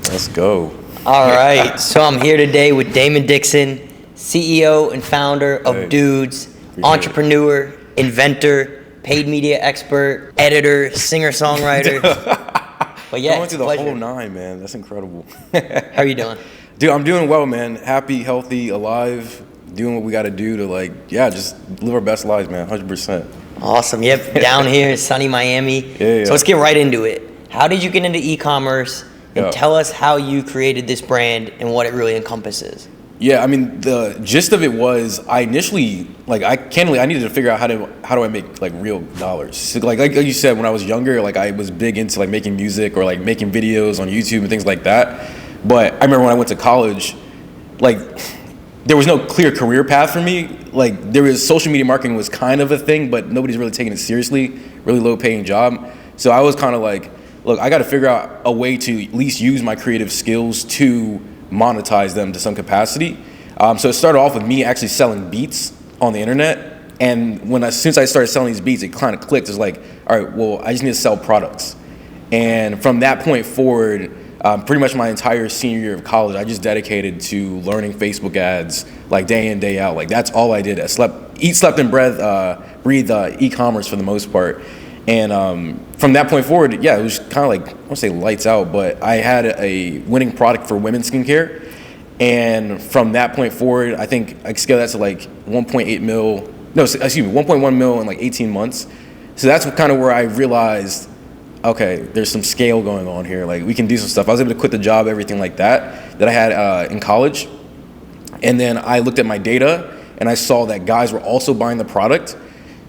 Let's go. All right, so I'm here today with Damon Dixon, CEO and founder of douxds, entrepreneur, inventor, paid media expert, editor, singer-songwriter. But yeah, going through the whole nine, man. That's incredible. How are you doing? Dude, I'm doing well, man. Happy, healthy, alive, doing what we got to do to just live our best lives, man. 100%. Awesome. Yep, down here in sunny Miami. Yeah. So let's get right into it. How did you get into e-commerce? And tell us how you created this brand and what it really encompasses. Yeah, I mean, the gist of it was I initially, I needed to figure out how do I make real dollars. So, like you said, when I was younger, I was big into making music or making videos on YouTube and things like that. But I remember when I went to college, there was no clear career path for me. There was social media marketing was kind of a thing, but nobody's really taking it seriously. Really low paying job. So I was kind of look, I got to figure out a way to at least use my creative skills to monetize them to some capacity. So it started off with me actually selling beats on the internet. And since I started selling these beats, it kind of clicked. It's all right, well, I just need to sell products. And from that point forward, pretty much my entire senior year of college, I just dedicated to learning Facebook ads, day in, day out. That's all I did. I slept and breathed e-commerce for the most part. And from that point forward, yeah, it was kind of I don't want to say lights out, but I had a winning product for women's skincare. And from that point forward, I think I scaled that to 1.8 mil, no, excuse me, 1.1 mil in 18 months. So that's kind of where I realized, okay, there's some scale going on here. We can do some stuff. I was able to quit the job, everything like that I had in college. And then I looked at my data and I saw that guys were also buying the product.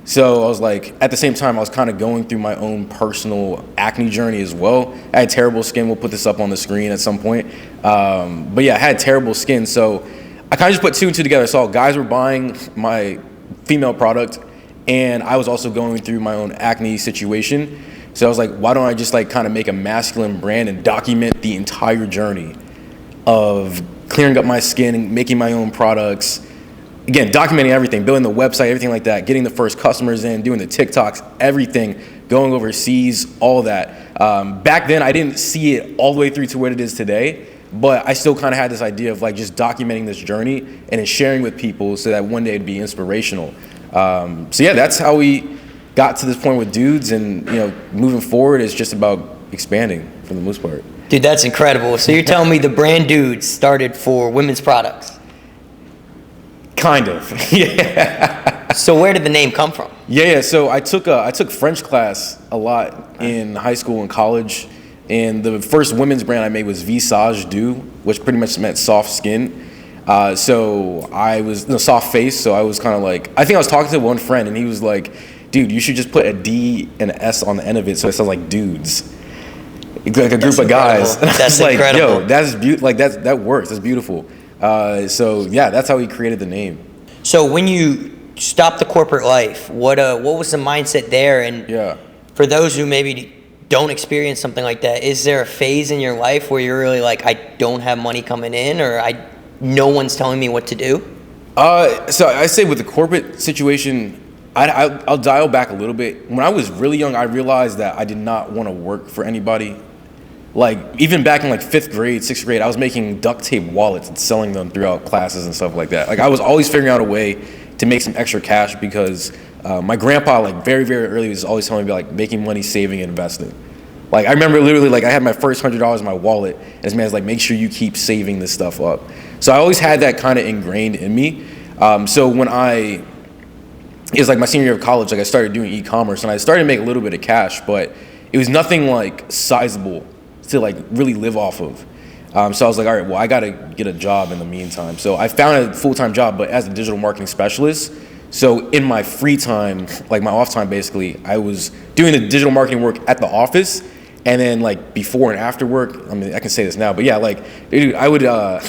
So I was at the same time, I was kind of going through my own personal acne journey as well. I had terrible skin. We'll put this up on the screen at some point. But yeah, I had terrible skin. So I kind of just put two and two together. I saw guys were buying my female product and I was also going through my own acne situation. So I was why don't I just kind of make a masculine brand and document the entire journey of clearing up my skin and making my own products. Again, documenting everything, building the website, everything like that, getting the first customers in, doing the TikToks, everything, going overseas, all that. Back then, I didn't see it all the way through to what it is today, but I still kind of had this idea of just documenting this journey and then sharing with people so that one day it'd be inspirational. So yeah, that's how we got to this point with douxds, and moving forward is just about expanding for the most part. Dude, that's incredible. So you're telling me the brand douxds started for women's products? Kind of, yeah. So where did the name come from? Yeah. So I took French class a lot in high school and college, and the first women's brand I made was visage doux, which pretty much meant soft skin. So I was soft face. So I was kind of I think I was talking to one friend, and he was dude, you should just put a D and an S on the end of it, so it sounds like douxds. A group of guys. And that's I was incredible. Yo, that's beautiful. That works. That's beautiful. So yeah, that's how we created the name. So when you stopped the corporate life, what was the mindset there? And for those who maybe don't experience something like that, is there a phase in your life where you're really I don't have money coming in, or no one's telling me what to do? So I say with the corporate situation, I'll dial back a little bit. When I was really young, I realized that I did not want to work for anybody. Even back in 5th grade, 6th grade, I was making duct tape wallets and selling them throughout classes and stuff like that. I was always figuring out a way to make some extra cash because my grandpa, very, very early, was always telling me about making money, saving, and investing. I remember literally, I had my first $100 in my wallet, and this man's make sure you keep saving this stuff up. So I always had that kind of ingrained in me. So when it was my senior year of college, I started doing e-commerce, and I started to make a little bit of cash, but it was nothing sizable to really live off of. So I was all right, well, I gotta get a job in the meantime. So I found a full-time job, but as a digital marketing specialist. So in my free time, my off time basically, I was doing the digital marketing work at the office, and then before and after work, I mean, I can say this now, but yeah, dude, I would, I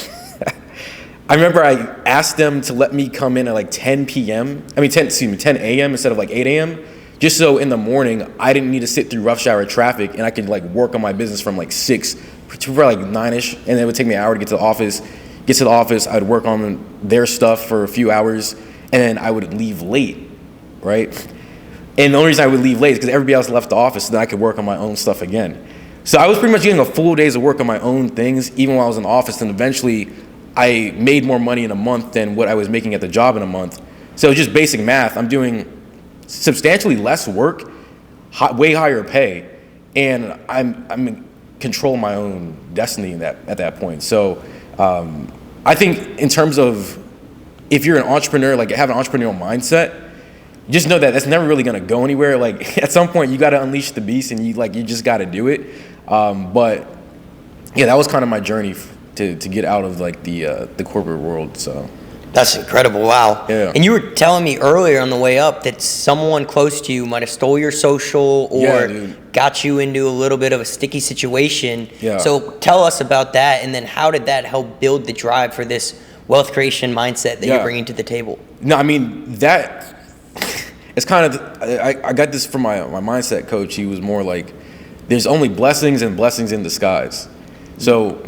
remember I asked them to let me come in at 10 a.m. instead of 8 a.m. Just so in the morning, I didn't need to sit through rush hour traffic, and I could work on my business from 6 to 9ish, and then it would take me an hour to get to the office. Get to the office, I'd work on their stuff for a few hours, and then I would leave late, right? And the only reason I would leave late is because everybody else left the office, so then I could work on my own stuff again. So I was pretty much getting a full days of work on my own things, even while I was in the office. And eventually, I made more money in a month than what I was making at the job in a month. So just basic math, I'm doing substantially less work, way higher pay, and I'm in control of my own destiny at that point. So I think in terms of if you're an entrepreneur, like have an entrepreneurial mindset, just know that that's never really gonna go anywhere. Like at some point, you got to unleash the beast, and you just got to do it. But yeah, that was kind of my journey to get out of like the corporate world. So that's incredible. Wow. Yeah. And you were telling me earlier on the way up that someone close to you might have stole your social or got you into a little bit of a sticky situation. Yeah. So tell us about that, and then how did that help build the drive for this wealth creation mindset that you're bringing to the table? No, I mean that. It's kind of, I got this from my mindset coach. He was more like, there's only blessings and blessings in disguise. So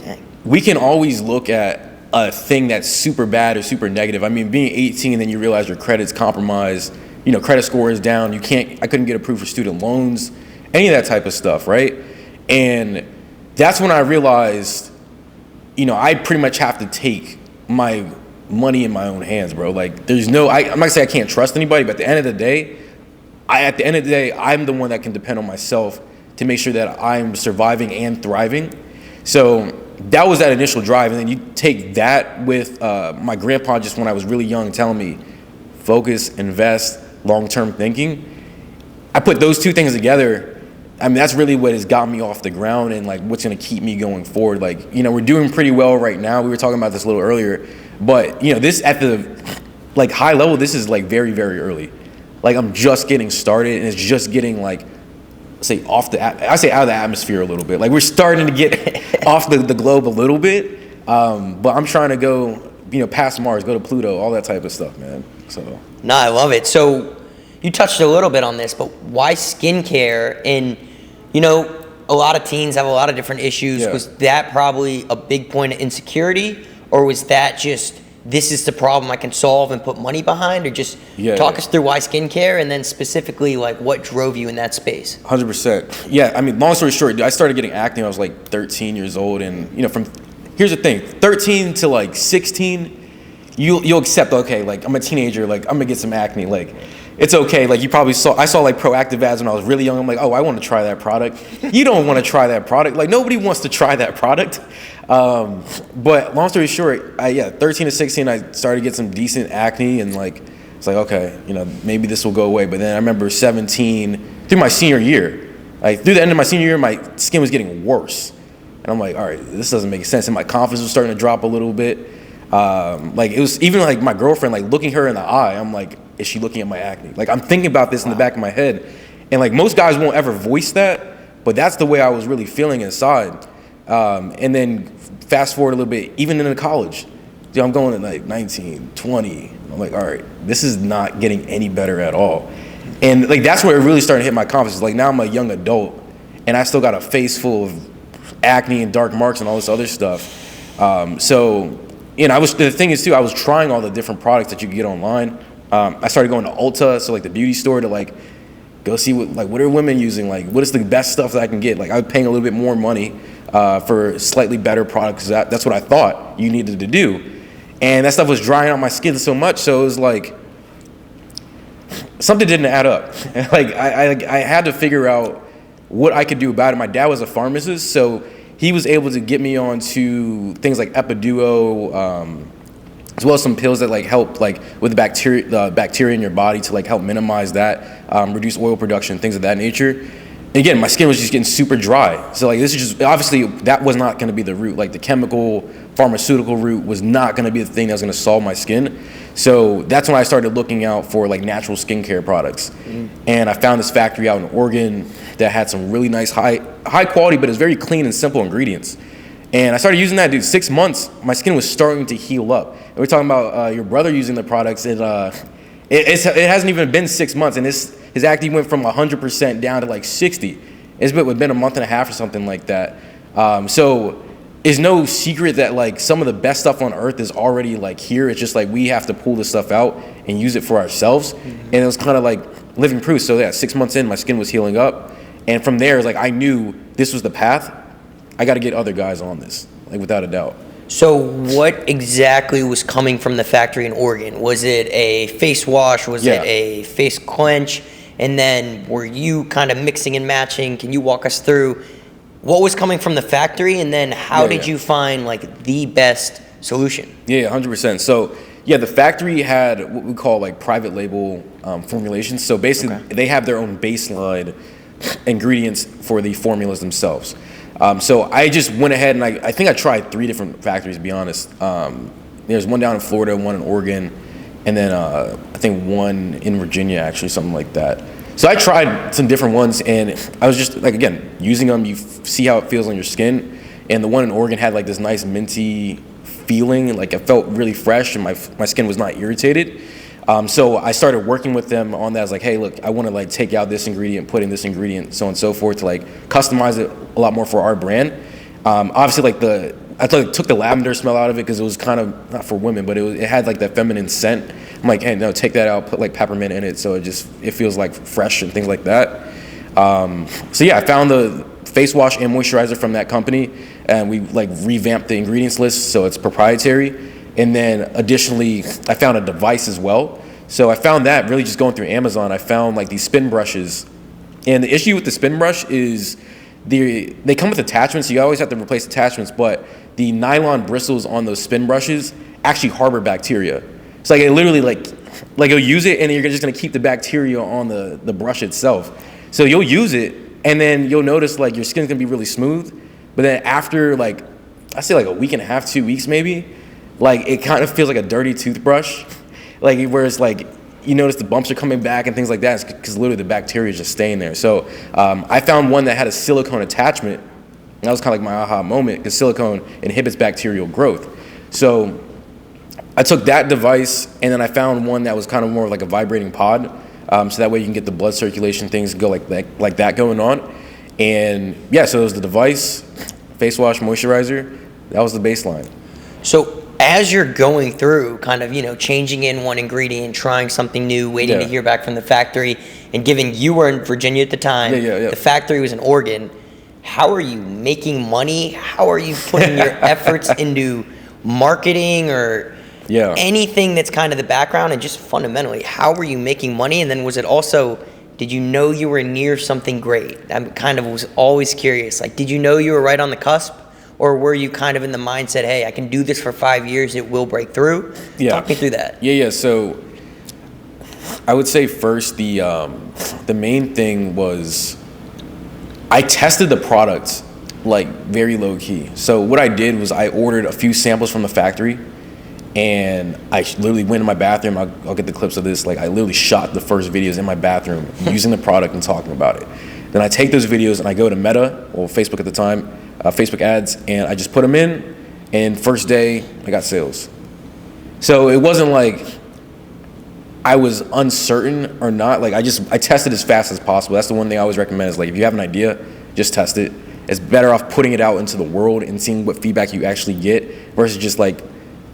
we can always look at a thing that's super bad or super negative. I mean, being 18 and then you realize your credit's compromised, credit score is down. I couldn't get approved for student loans, any of that type of stuff, right? And that's when I realized, I pretty much have to take my money in my own hands, bro. Like there's I'm not gonna say I can't trust anybody, but at the end of the day, I'm the one that can depend on myself to make sure that I'm surviving and thriving. So that was that initial drive. And then you take that with my grandpa, just when I was really young, telling me focus, invest, long-term thinking. I put those two things together. I mean, that's really what has got me off the ground and like what's gonna keep me going forward. Like, we're doing pretty well right now. We were talking about this a little earlier. But this at the like high level, this is like very, very early. Like I'm just getting started, and it's just getting like, out of the atmosphere a little bit. Like we're starting to get off the globe a little bit, but I'm trying to go, past Mars, go to Pluto, all that type of stuff, man. So. No, I love it. So you touched a little bit on this, but why skincare? And a lot of teens have a lot of different issues. Yeah. Was that probably a big point of insecurity? Or was that just, this is the problem I can solve and put money behind? Or just talk us through why skincare, and then specifically like what drove you in that space? 100%. Yeah, I mean, long story short, I started getting acne when I was like 13 years old. And, here's the thing, 13 to like 16, you'll accept, okay, like I'm a teenager, like I'm gonna get some acne. Like it's okay. Like I saw like Proactive ads when I was really young. I'm like, oh, I want to try that product. You don't want to try that product. Like nobody wants to try that product. But long story short, 13 to 16, I started to get some decent acne, and like, it's like, okay, maybe this will go away. But then I remember 17, through my senior year, like through the end of my senior year, my skin was getting worse. And I'm like, all right, this doesn't make sense. And my confidence was starting to drop a little bit. Like it was even like my girlfriend, like looking her in the eye, I'm like, is she looking at my acne? Like I'm thinking about this in the back of my head. And like most guys won't ever voice that, but that's the way I was really feeling inside. And then fast forward a little bit, even into college, I'm going at like 19, 20. I'm like, all right, this is not getting any better at all. And like, that's where it really started to hit my confidence. Like now I'm a young adult and I still got a face full of acne and dark marks and all this other stuff. So, the thing is too, I was trying all the different products that you could get online. I started going to Ulta, so like the beauty store, to like go see what are women using, like what is the best stuff that I can get. Like I was paying a little bit more money for slightly better products. That's what I thought you needed to do. And that stuff was drying out my skin so much, so it was like something didn't add up. Like I had to figure out what I could do about it. My dad was a pharmacist, so he was able to get me onto things like Epiduo, as well as some pills that like help like with the bacteria in your body to like help minimize that, reduce oil production, things of that nature. And again, my skin was just getting super dry. So like this is just, obviously that was not gonna be the route. Like the chemical pharmaceutical route was not gonna be the thing that was gonna solve my skin. So that's when I started looking out for like natural skincare products. And I found this factory out in Oregon that had some really nice high quality, but it's very clean and simple ingredients. And I started using that, dude. 6 months, my skin was starting to heal up. And we're talking about your brother using the products. It hasn't even been 6 months, and his acne went from 100% down to like 60. It's been a month and a half or something like that. So it's no secret that like some of the best stuff on earth is already like here. It's just like we have to pull this stuff out and use it for ourselves. And it was kind of like living proof. So yeah, 6 months in, my skin was healing up. And from there, it's like I knew this was the path. I got to get other guys on this, like without a doubt. So what exactly was coming from the factory in Oregon? Was it a face wash? Was it a face quench? And then were you kind of mixing and matching? Can you walk us through what was coming from the factory, and then how did you find like the best solution? Yeah, 100%. So yeah, the factory had what we call like private label formulations. So basically, they have their own baseline ingredients for the formulas themselves. So I just went ahead and I think I tried 3 different factories, to be honest. There's one down in Florida, one in Oregon, and then I think one in Virginia, actually, something like that. So I tried some different ones, and I was just like, again, using them, you see how it feels on your skin. And the one in Oregon had like this nice minty feeling, like it felt really fresh, and my skin was not irritated. So I started working with them on that. I was like, hey, look, I want to like take out this ingredient, put in this ingredient, so on and so forth, to like customize it a lot more for our brand. Obviously, like I took the lavender smell out of it because it was kind of not for women, but it had like that feminine scent. I'm like, hey, no, take that out, put like peppermint in it, so it feels like fresh and things like that. So yeah, I found the face wash and moisturizer from that company, and we like revamped the ingredients list so it's proprietary. And then additionally, I found a device as well. So I found that really just going through Amazon. I found like these spin brushes, and the issue with the spin brush is they come with attachments. So you always have to replace attachments, but the nylon bristles on those spin brushes actually harbor bacteria. It's like it literally like you'll use it and you're just gonna keep the bacteria on the brush itself. So you'll use it and then you'll notice like your skin's gonna be really smooth, but then after like I say like a week and a half, 2 weeks maybe, like it kind of feels like a dirty toothbrush, like whereas like you notice the bumps are coming back and things like that because literally the bacteria is just staying there. So I found one that had a silicone attachment. And that was kind of like my aha moment because silicone inhibits bacterial growth. So I took that device and then I found one that was kind of more like a vibrating pod. So that way you can get the blood circulation things go like that going on. And yeah, so it was the device, face wash, moisturizer. That was the baseline. So as you're going through kind of, changing in one ingredient, trying something new, waiting to hear back from the factory, and given you were in Virginia at the time, the factory was in Oregon, how are you making money? How are you putting your efforts into marketing or anything that's kind of the background, and just fundamentally, how were you making money? And then was it also, did you know you were near something great? I kind of was always curious. Like, did you know you were right on the cusp? Or were you kind of in the mindset, hey, I can do this for 5 years, it will break through? Talk me through that. Yeah. So I would say first the main thing was I tested the product like very low key. So what I did was I ordered a few samples from the factory, and I literally went in my bathroom. I'll get the clips of this. Like I literally shot the first videos in my bathroom using the product and talking about it. Then I take those videos and I go to Meta, or Facebook at the time, Facebook ads, and I just put them in, and first day I got sales. So it wasn't like I was uncertain or not. Like I tested as fast as possible. That's the one thing I always recommend is like if you have an idea, just test it. It's better off putting it out into the world and seeing what feedback you actually get versus just like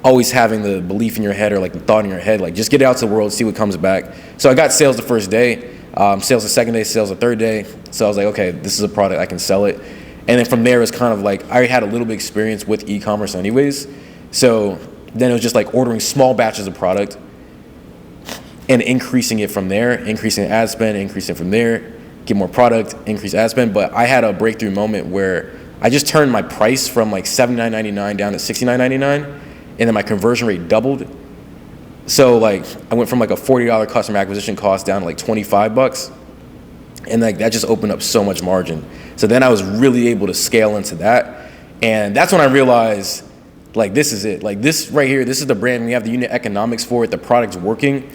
always having the belief in your head or like the thought in your head. Like just get it out to the world, see what comes back. So I got sales the first day, sales the second day, sales the third day. So I was like, okay, this is a product, I can sell it. And then from there, it was kind of like, I already had a little bit of experience with e-commerce anyways. So then it was just like ordering small batches of product and increasing it from there, increasing ad spend, increasing it from there, get more product, increase ad spend. But I had a breakthrough moment where I just turned my price from like $79.99 down to $69.99, and then my conversion rate doubled. So like I went from like a $40 customer acquisition cost down to like $25. And like that just opened up so much margin. So then I was really able to scale into that. And that's when I realized, like, this is it. Like this right here, this is the brand. We have the unit economics for it. The product's working.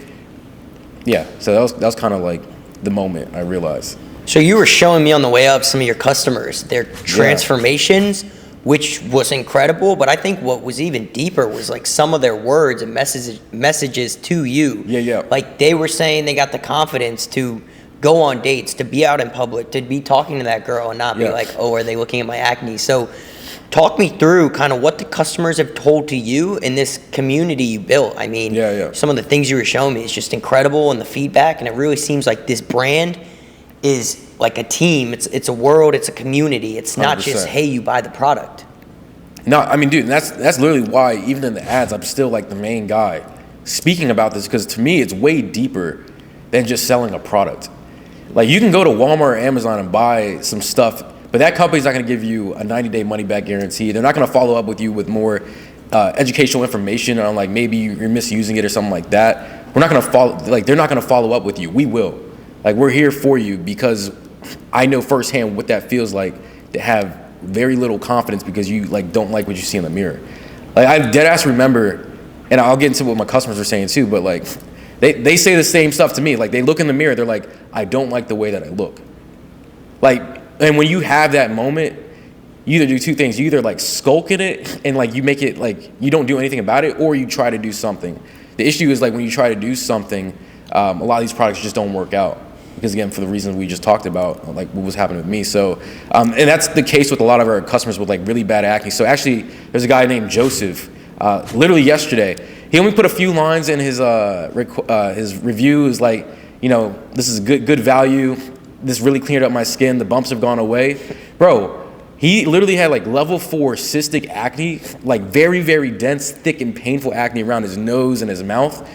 Yeah, so that was kind of like the moment I realized. So you were showing me on the way up some of your customers, their transformations, which was incredible. But I think what was even deeper was like some of their words and messages to you. Yeah. Like they were saying they got the confidence to go on dates, to be out in public, to be talking to that girl and not be like, oh, are they looking at my acne? So talk me through kind of what the customers have told to you in this community you built. I mean, some of the things you were showing me is just incredible, and the feedback, and it really seems like this brand is like a team. It's a world. It's a community. It's not 100%. just, hey, you buy the product. No, I mean, dude, that's literally why even in the ads, I'm still like the main guy speaking about this, because to me, it's way deeper than just selling a product. Like, you can go to Walmart or Amazon and buy some stuff, but that company's not going to give you a 90-day money-back guarantee. They're not going to follow up with you with more educational information on, like, maybe you're misusing it or something like that. We're not going to follow, like, they're not going to follow up with you. We will. Like, we're here for you because I know firsthand what that feels like to have very little confidence because you, like, don't like what you see in the mirror. Like, I deadass remember, and I'll get into what my customers are saying too, but, like, they say the same stuff to me. Like, they look in the mirror, they're like, I don't like the way that I look. Like, and when you have that moment, you either do two things. You either, like, skulk in it and, like, you make it like you don't do anything about it, or you try to do something. The issue is, like, when you try to do something, a lot of these products just don't work out. Because, again, for the reasons we just talked about, like what was happening with me. So, and that's the case with a lot of our customers with, like, really bad acne. So actually, there's a guy named Joseph, literally yesterday. He only put a few lines in his review. Is like, you know, this is good value. This really cleared up my skin. The bumps have gone away. Bro, he literally had, like, level 4 cystic acne, like very, very dense, thick, and painful acne around his nose and his mouth.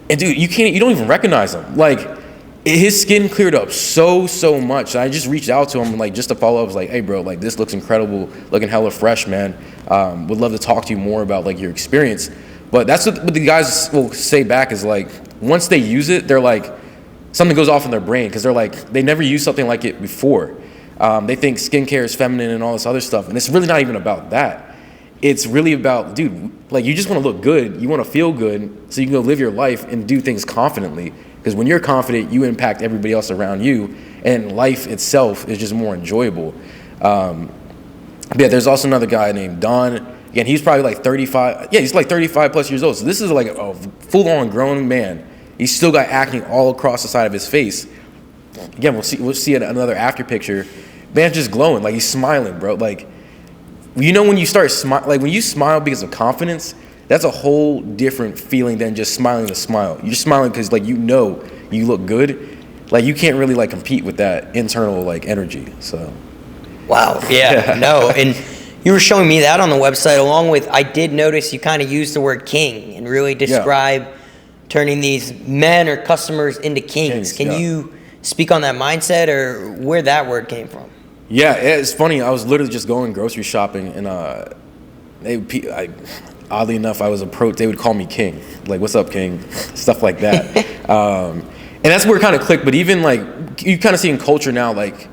And dude, you don't even recognize him. Like, his skin cleared up so much. I just reached out to him, like, just to follow up. I was like, hey, bro, like, this looks incredible, looking hella fresh, man. Would love to talk to you more about, like, your experience. But that's what the guys will say back is, like, once they use it, they're like, something goes off in their brain because they're like, they never used something like it before. They think skincare is feminine and all this other stuff, and it's really not even about that. It's really about, dude, like, you just want to look good, you want to feel good, so you can go live your life and do things confidently. Because when you're confident, you impact everybody else around you, and life itself is just more enjoyable. Yeah, there's also another guy named Don. Again, he's probably like 35. Yeah, he's like 35 plus years old. So this is like a full-on grown man. He's still got acne all across the side of his face. Again, we'll see another after picture. Man's just glowing, like, he's smiling, bro. Like, you know, when you start like when you smile because of confidence, that's a whole different feeling than just smiling to smile. You're smiling because, like, you know you look good. Like, you can't really, like, compete with that internal, like, energy. So. Wow. Yeah. No. And you were showing me that on the website, along with, I did notice you kind of used the word king and really describe turning these men or customers into kings. Can you speak on that mindset or where that word came from? Yeah, it's funny. I was literally just going grocery shopping, and oddly enough, I was approached. They would call me King, like, "What's up, King?" Stuff like that. And that's where it kind of clicked. But even, like, you kind of see in culture now, like,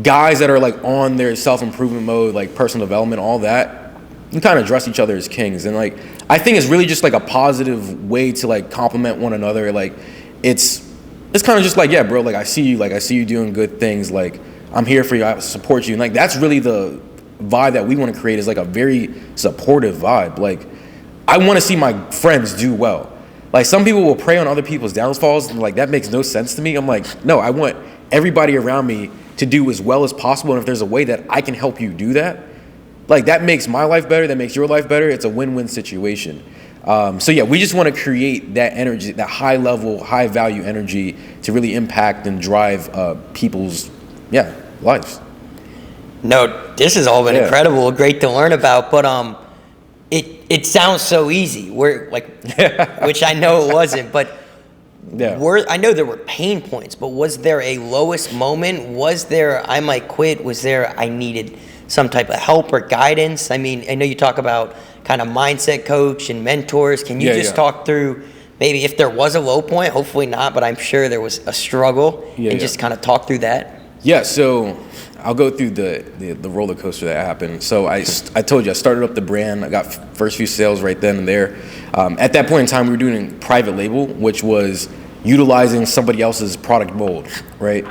guys that are, like, on their self-improvement mode, like personal development, all that, you kind of address each other as kings. And, like, I think it's really just, like, a positive way to, like, compliment one another. Like, it's kind of just like, yeah, bro, like, I see you doing good things. Like, I'm here for you. I support you. And, like, that's really the vibe that we want to create, is like a very supportive vibe. Like, I want to see my friends do well. Like, some people will prey on other people's downfalls, and, like, that makes no sense to me. I'm like, no, I want everybody around me to do as well as possible, and if there's a way that I can help you do that, like, that makes my life better, that makes your life better. It's a win-win situation. So yeah, we just want to create that energy, that high level, high value energy to really impact and drive people's lives. No, this has all been incredible, great to learn about, but it sounds so easy. We're like, which I know it wasn't, but I know there were pain points, but was there a lowest moment? Was there, I might quit? Was there, I needed some type of help or guidance? I mean, I know you talk about kind of mindset coach and mentors. Can you just talk through maybe if there was a low point? Hopefully not, but I'm sure there was a struggle, and just kind of talk through that. Yeah, so I'll go through the roller coaster that happened. So I told you, I started up the brand. I got first few sales right then and there. At that point in time, we were doing private label, which was utilizing somebody else's product mold, right?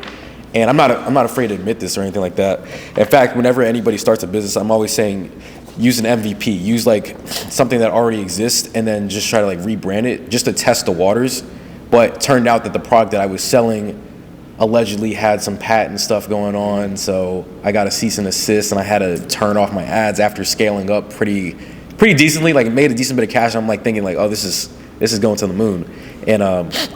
And I'm not afraid to admit this or anything like that. In fact, whenever anybody starts a business, I'm always saying, use an MVP. Use, like, something that already exists, and then just try to, like, rebrand it just to test the waters. But it turned out that the product that I was selling allegedly had some patent stuff going on, so I got a cease and desist, and I had to turn off my ads after scaling up pretty decently. Like, it made a decent bit of cash. I'm, like, thinking, like, oh, this is going to the moon. And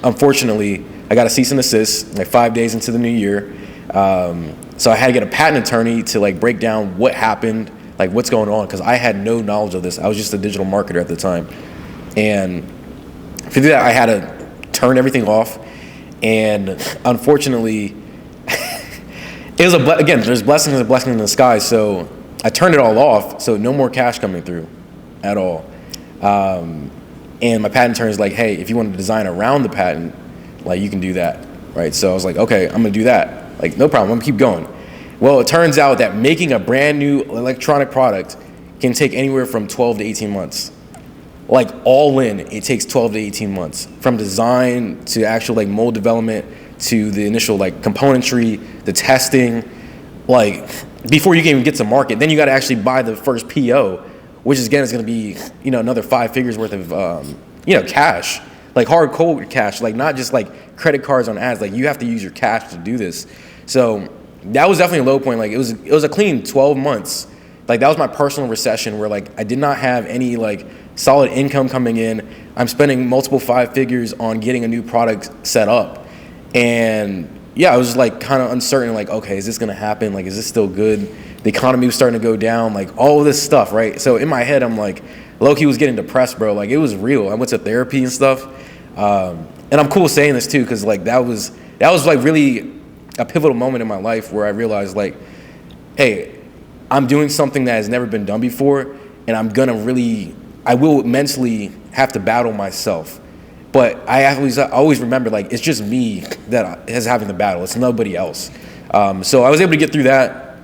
unfortunately, I got a cease and desist like 5 days into the new year. So I had to get a patent attorney to like break down what happened, like what's going on, because I had no knowledge of this. I was just a digital marketer at the time. And to do that, I had to turn everything off. And unfortunately, it was again, there's blessings and blessings in the sky. So I turned it all off, so no more cash coming through at all. And my patent attorney is like, hey, if you want to design around the patent, like you can do that, right? So I was like, okay, I'm gonna do that. Like, no problem, I'm gonna keep going. Well, it turns out that making a brand new electronic product can take anywhere from 12 to 18 months. Like all in, it takes 12 to 18 months. From design to actual like mold development to the initial like componentry, the testing, like before you can even get to market. Then you gotta actually buy the first PO, which is again is gonna be, you know, another 5 figures worth of, you know, cash. Like hard cold cash, like not just like credit cards on ads, like you have to use your cash to do this. So that was definitely a low point. Like it was a clean 12 months. Like that was my personal recession where like I did not have any like solid income coming in. I'm spending multiple 5 figures on getting a new product set up. And yeah, I was just like kind of uncertain, like, okay, is this gonna happen? Like, is this still good? The economy was starting to go down, like all of this stuff, right? So in my head, I'm like, low-key was getting depressed, bro. Like it was real. I went to therapy and stuff. And I'm cool saying this too, because like that was like really a pivotal moment in my life where I realized like, hey, I'm doing something that has never been done before, and I will mentally have to battle myself. But I always remember like it's just me that is having the battle. It's nobody else. So I was able to get through that.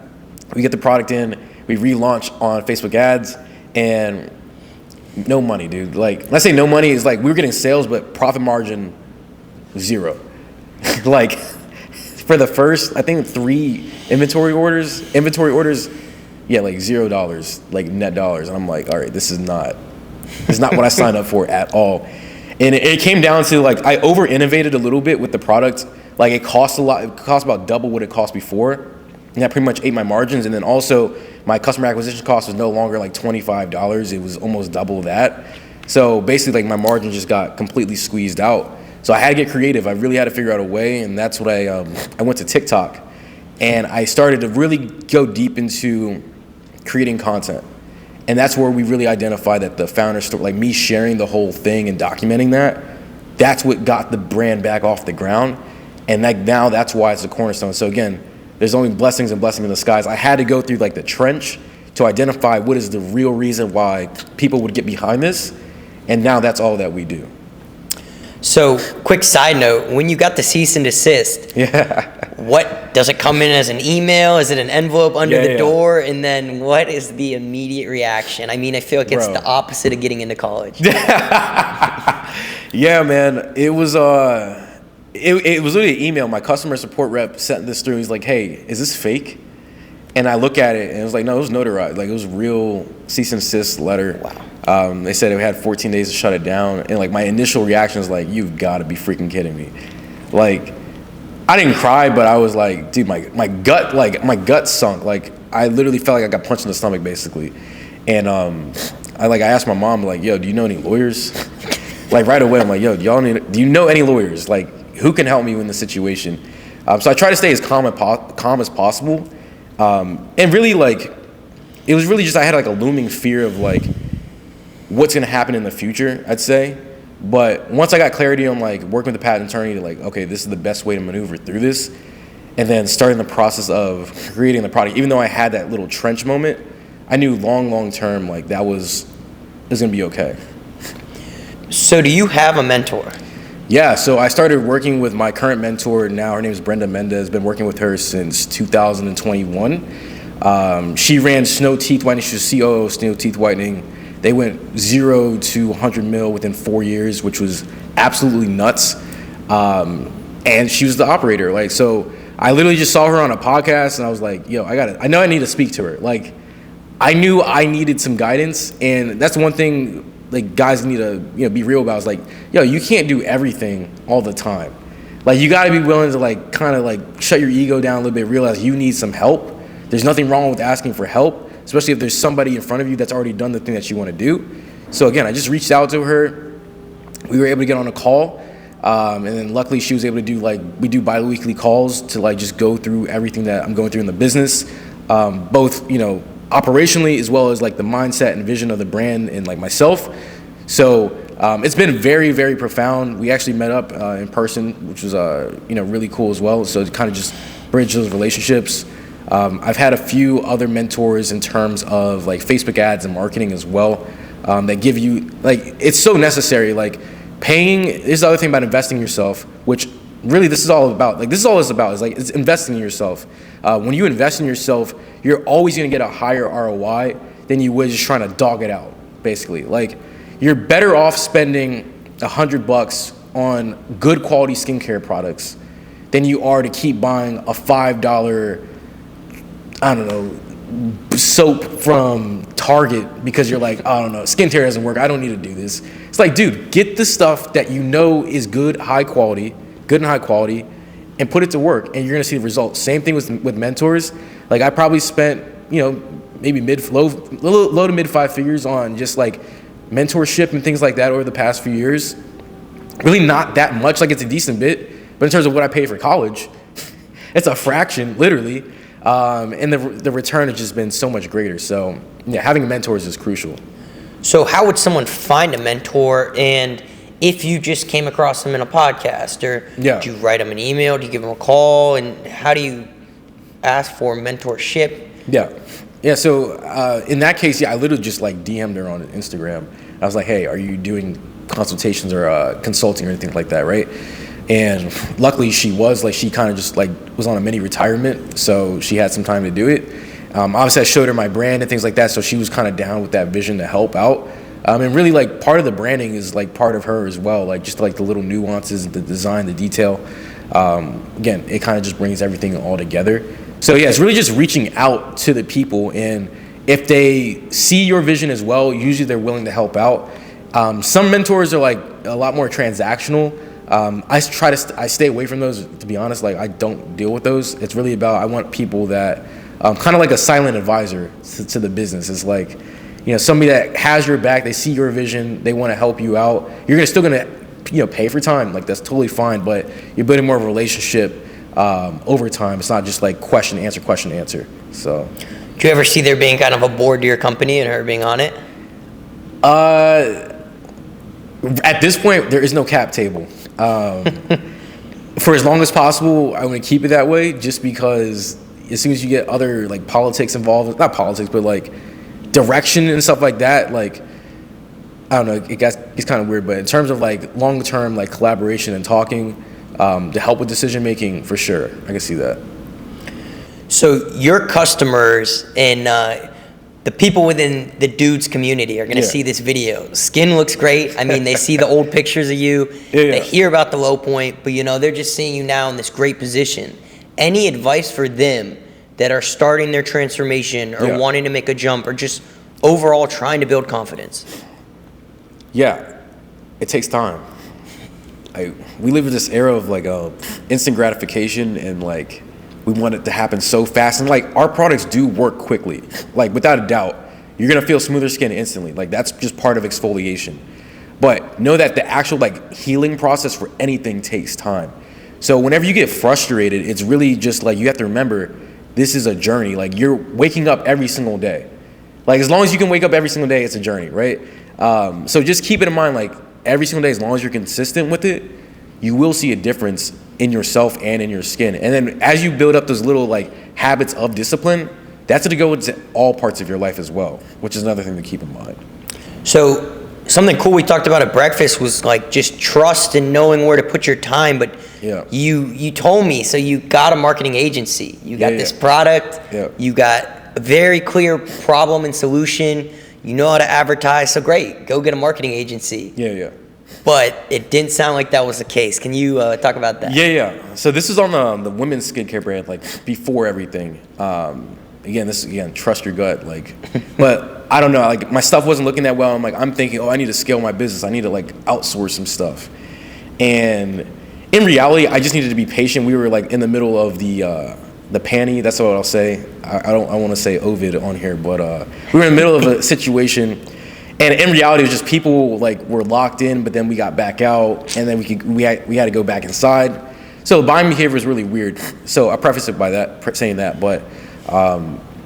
We get the product in, we relaunch on Facebook ads, and no money, dude. Like, let's say no money is like we were getting sales, but profit margin 0. Like for the first, I think 3 inventory orders, yeah, like $0, like net dollars. And I'm like, all right, this is not what I signed up for at all. And it came down to like I over innovated a little bit with the product. Like it cost a lot. It cost about double what it cost before, and that pretty much ate my margins. And then also my customer acquisition cost was no longer like $25. It was almost double that. So basically, like my margin just got completely squeezed out. So I had to get creative. I really had to figure out a way, and that's what I went to TikTok, and I started to really go deep into creating content. And that's where we really identified that the founder story, like me sharing the whole thing and documenting that's what got the brand back off the ground. And like now that's why it's a cornerstone. So again, there's only blessings and blessings in the skies. I had to go through like the trench to identify what is the real reason why people would get behind this. And now that's all that we do. So, quick side note, when you got the cease and desist, what does it come in as an email? Is it an envelope under the door? And then what is the immediate reaction? I mean, I feel like it's the opposite of getting into college. Yeah, man. It was literally an email. My customer support rep sent this through. He's like, hey, is this fake? And I look at it and it was like, no, it was notarized. Like it was real cease and desist letter. Wow. They said it had 14 days to shut it down. And like my initial reaction was like, you've got to be freaking kidding me. Like I didn't cry, but I was like, dude, my gut sunk. Like I literally felt like I got punched in the stomach basically. And I asked my mom, like, yo, do you know any lawyers? Like right away, I'm like, yo, do you know any lawyers? Like who can help me in this situation? So I try to stay as calm as possible. And really like, it was really just, I had like a looming fear of like, what's going to happen in the future, I'd say. But once I got clarity on like working with the patent attorney to like, okay, this is the best way to maneuver through this. And then starting the process of creating the product, even though I had that little trench moment, I knew long term, like it was going to be okay. So do you have a mentor? Yeah, so I started working with my current mentor now. Her name is Brenda Mendez. Been working with her since 2021. She ran Snow Teeth Whitening. She was COO of Snow Teeth Whitening. They went 0 to 100 mil within 4 years, which was absolutely nuts. And she was the operator. Like, so I literally just saw her on a podcast, and I was like, yo, I know I need to speak to her. Like, I knew I needed some guidance, and that's one thing like guys need to be real about. Is like, yo, you can't do everything all the time. Like you got to be willing to like kind of like shut your ego down a little bit, realize you need some help. There's nothing wrong with asking for help, especially if there's somebody in front of you that's already done the thing that you want to do. So again, I just reached out to her. We were able to get on a call. And then luckily she was able to do we do bi-weekly calls to just go through everything that I'm going through in the business, both, operationally as well as the mindset and vision of the brand and myself. So it's been very, very profound. We actually met up in person, which was really cool as well. So to kind of just bridge those relationships. I've had a few other mentors in terms of Facebook ads and marketing as well, that give you it's so necessary. Paying is the other thing about investing in yourself, which really this is all about. This is all it's about is it's investing in yourself. When you invest in yourself, you're always going to get a higher ROI than you would just trying to dog it out. Basically, you're better off spending $100 on good quality skincare products than you are to keep buying a $5, I don't know, soap from Target because you're I don't know, skincare doesn't work. I don't need to do this. It's dude, get the stuff that is good and high quality, and put it to work, and you're gonna see the results. Same thing with mentors. I probably spent, maybe low to mid 5 figures on just mentorship and things like that over the past few years. Really not that much. It's a decent bit, but in terms of what I paid for college, it's a fraction, literally. And the return has just been so much greater. So yeah, having mentors is crucial. So how would someone find a mentor? And if you just came across them in a podcast, or do you write them an email? Do you give them a call? And how do you ask for mentorship? Yeah. So in that case, I literally just DM'd her on Instagram. I was like, hey, are you doing consultations or consulting or anything like that, right? And luckily she was she kind of just was on a mini retirement, so she had some time to do it. Obviously I showed her my brand and things like that, so she was kind of down with that vision to help out. And really part of the branding is part of her as well, just the little nuances, the design, the detail. Again, it kind of just brings everything all together. So yeah, it's really just reaching out to the people, and if they see your vision as well, usually they're willing to help out. Some mentors are a lot more transactional. I stay away from those, to be honest. I don't deal with those. It's really about, I want people that kind of a silent advisor to the business. It's somebody that has your back, they see your vision, they want to help you out. You're still gonna pay for time, that's totally fine, but you're building more of a relationship over time. It's not just question answer. So do you ever see there being kind of a board to your company and her being on it? At this point, there is no cap table. For as long as possible, I want to keep it that way, just because as soon as you get other politics involved, not politics, but direction and stuff like that, I don't know, it's kind of weird. But in terms of long-term collaboration and talking, to help with decision making, for sure, I can see that. So your customers and the people within the dudes community are going to see this video. Skin looks great. I mean, they see the old pictures of you. They hear about the low point, but they're just seeing you now in this great position. Any advice for them that are starting their transformation or wanting to make a jump or just overall trying to build confidence? Yeah, it takes time. We live in this era of instant gratification, and we want it to happen so fast, and our products do work quickly, without a doubt. You're gonna feel smoother skin instantly. That's just part of exfoliation. But know that the actual healing process for anything takes time. So whenever you get frustrated, it's really just you have to remember, this is a journey. You're waking up every single day. As long as you can wake up every single day, it's a journey, right? So just keep it in mind, every single day, as long as you're consistent with it, you will see a difference in yourself and in your skin. And then as you build up those little habits of discipline, that's going to go into all parts of your life as well, which is another thing to keep in mind. So something cool we talked about at breakfast was just trust and knowing where to put your time. But you told me, so you got a marketing agency, you got this product, you got a very clear problem and solution, you know how to advertise, so great, go get a marketing agency. But it didn't sound like that was the case. Can you talk about that? So this is on the women's skincare brand, before everything. Again, trust your gut. But I don't know. My stuff wasn't looking that well. I'm thinking, I need to scale my business. I need to outsource some stuff. And in reality, I just needed to be patient. We were in the middle of the panty. That's what I'll say. I want to say Ovid on here, but we were in the middle of a situation. And in reality, it was just people like were locked in, but then we got back out, and then we had to go back inside. So buying behavior is really weird. So I preface it by that, saying that. But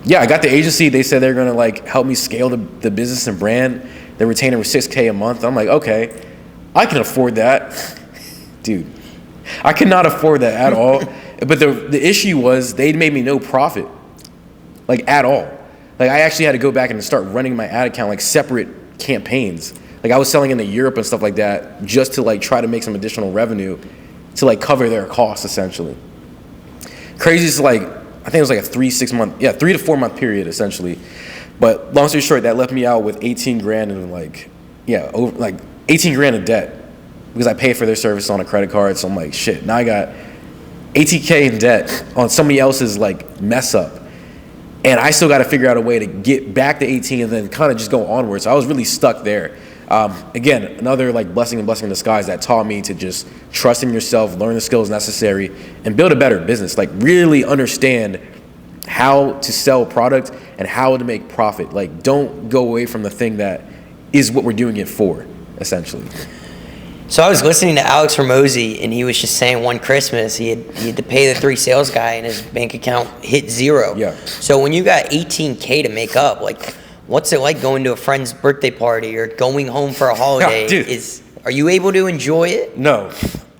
yeah, I got the agency. They said they're gonna like help me scale the business and brand. They're retaining $6K a month. I'm like, okay, I can afford that, dude. I could not afford that at all. But the issue was they made me no profit, like at all. Like I actually had to go back and start running my ad account like separate campaigns. Like I was selling into Europe and stuff like that just to like try to make some additional revenue to like cover their costs essentially. Crazy is like, I think it was like a 3 to 4 month period essentially. But long story short, that left me out with 18 grand and like, over like 18 grand in debt because I paid for their service on a credit card. So I'm like, shit, now I got 18K in debt on somebody else's like mess up. And I still got to figure out a way to get back to 18 and then kind of just go onward. So I was really stuck there. Again, another like blessing in disguise that taught me to just trust in yourself, learn the skills necessary, and build a better business. Like really understand how to sell a product and how to make profit. Like don't go away from the thing that is what we're doing it for, essentially. So I was listening to Alex Ramosi, and he was just saying one Christmas he had to pay the 3 sales guy, and his bank account hit 0. Yeah. So when you got 18K to make up, like, what's it like going to a friend's birthday party or going home for a holiday? Are you able to enjoy it? No,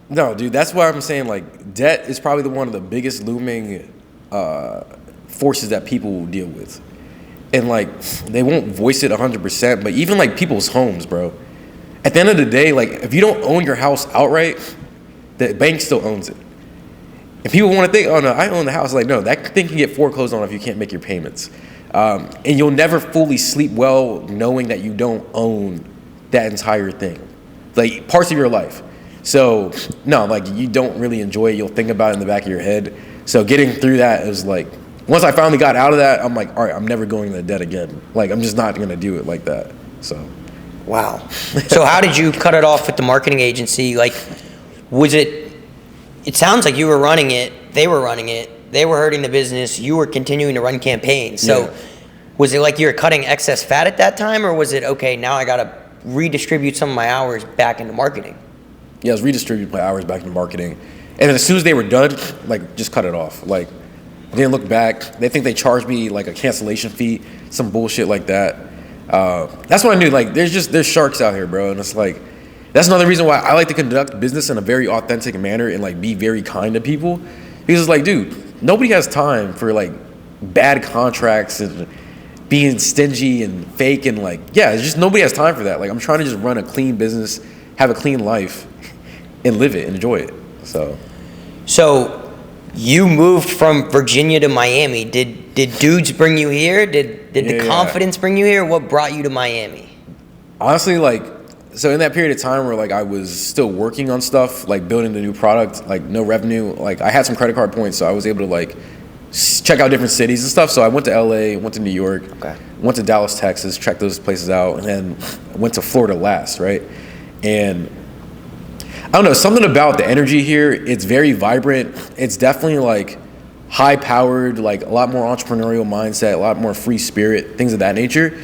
dude. That's why I'm saying like debt is probably one of the biggest looming forces that people will deal with, and like they won't voice it 100%. But even like people's homes, bro. At the end of the day, like if you don't own your house outright, the bank still owns it. And people want to think, oh no, I own the house. Like no, that thing can get foreclosed on if you can't make your payments. And you'll never fully sleep well knowing that you don't own that entire thing, like parts of your life. So no, like you don't really enjoy it. You'll think about it in the back of your head. So getting through that is like, once I finally got out of that, I'm like, all right, I'm never going into debt again. Like I'm just not going to do it like that. So. Wow. So how did you cut it off with the marketing agency? Like, was it sounds like you were running it, they were running it, they were hurting the business, you were continuing to run campaigns. So was it like you were cutting excess fat at that time, or was it, okay, now I got to redistribute some of my hours back into marketing? Yeah, I was redistributing my hours back into marketing. And then as soon as they were done, like just cut it off. Like I didn't look back. They think they charged me like a cancellation fee, some bullshit like that. That's what I knew. Like, there's sharks out here, bro, and it's like that's another reason why I like to conduct business in a very authentic manner and like be very kind to people, because it's like, dude, nobody has time for like bad contracts and being stingy and fake and like, yeah, it's just nobody has time for that. Like, I'm trying to just run a clean business, have a clean life, and live it and enjoy it. So you moved from Virginia to Miami. Did dudes bring you here? Did the confidence bring you here? What brought you to Miami? Honestly, like, so in that period of time where like I was still working on stuff, like building the new product, like no revenue, like I had some credit card points, so I was able to like check out different cities and stuff. So I went to LA, went to New York, went to Dallas, Texas, checked those places out, and then went to Florida last, right? And I don't know, something about the energy here, it's very vibrant. It's definitely like high powered, like a lot more entrepreneurial mindset, a lot more free spirit, things of that nature.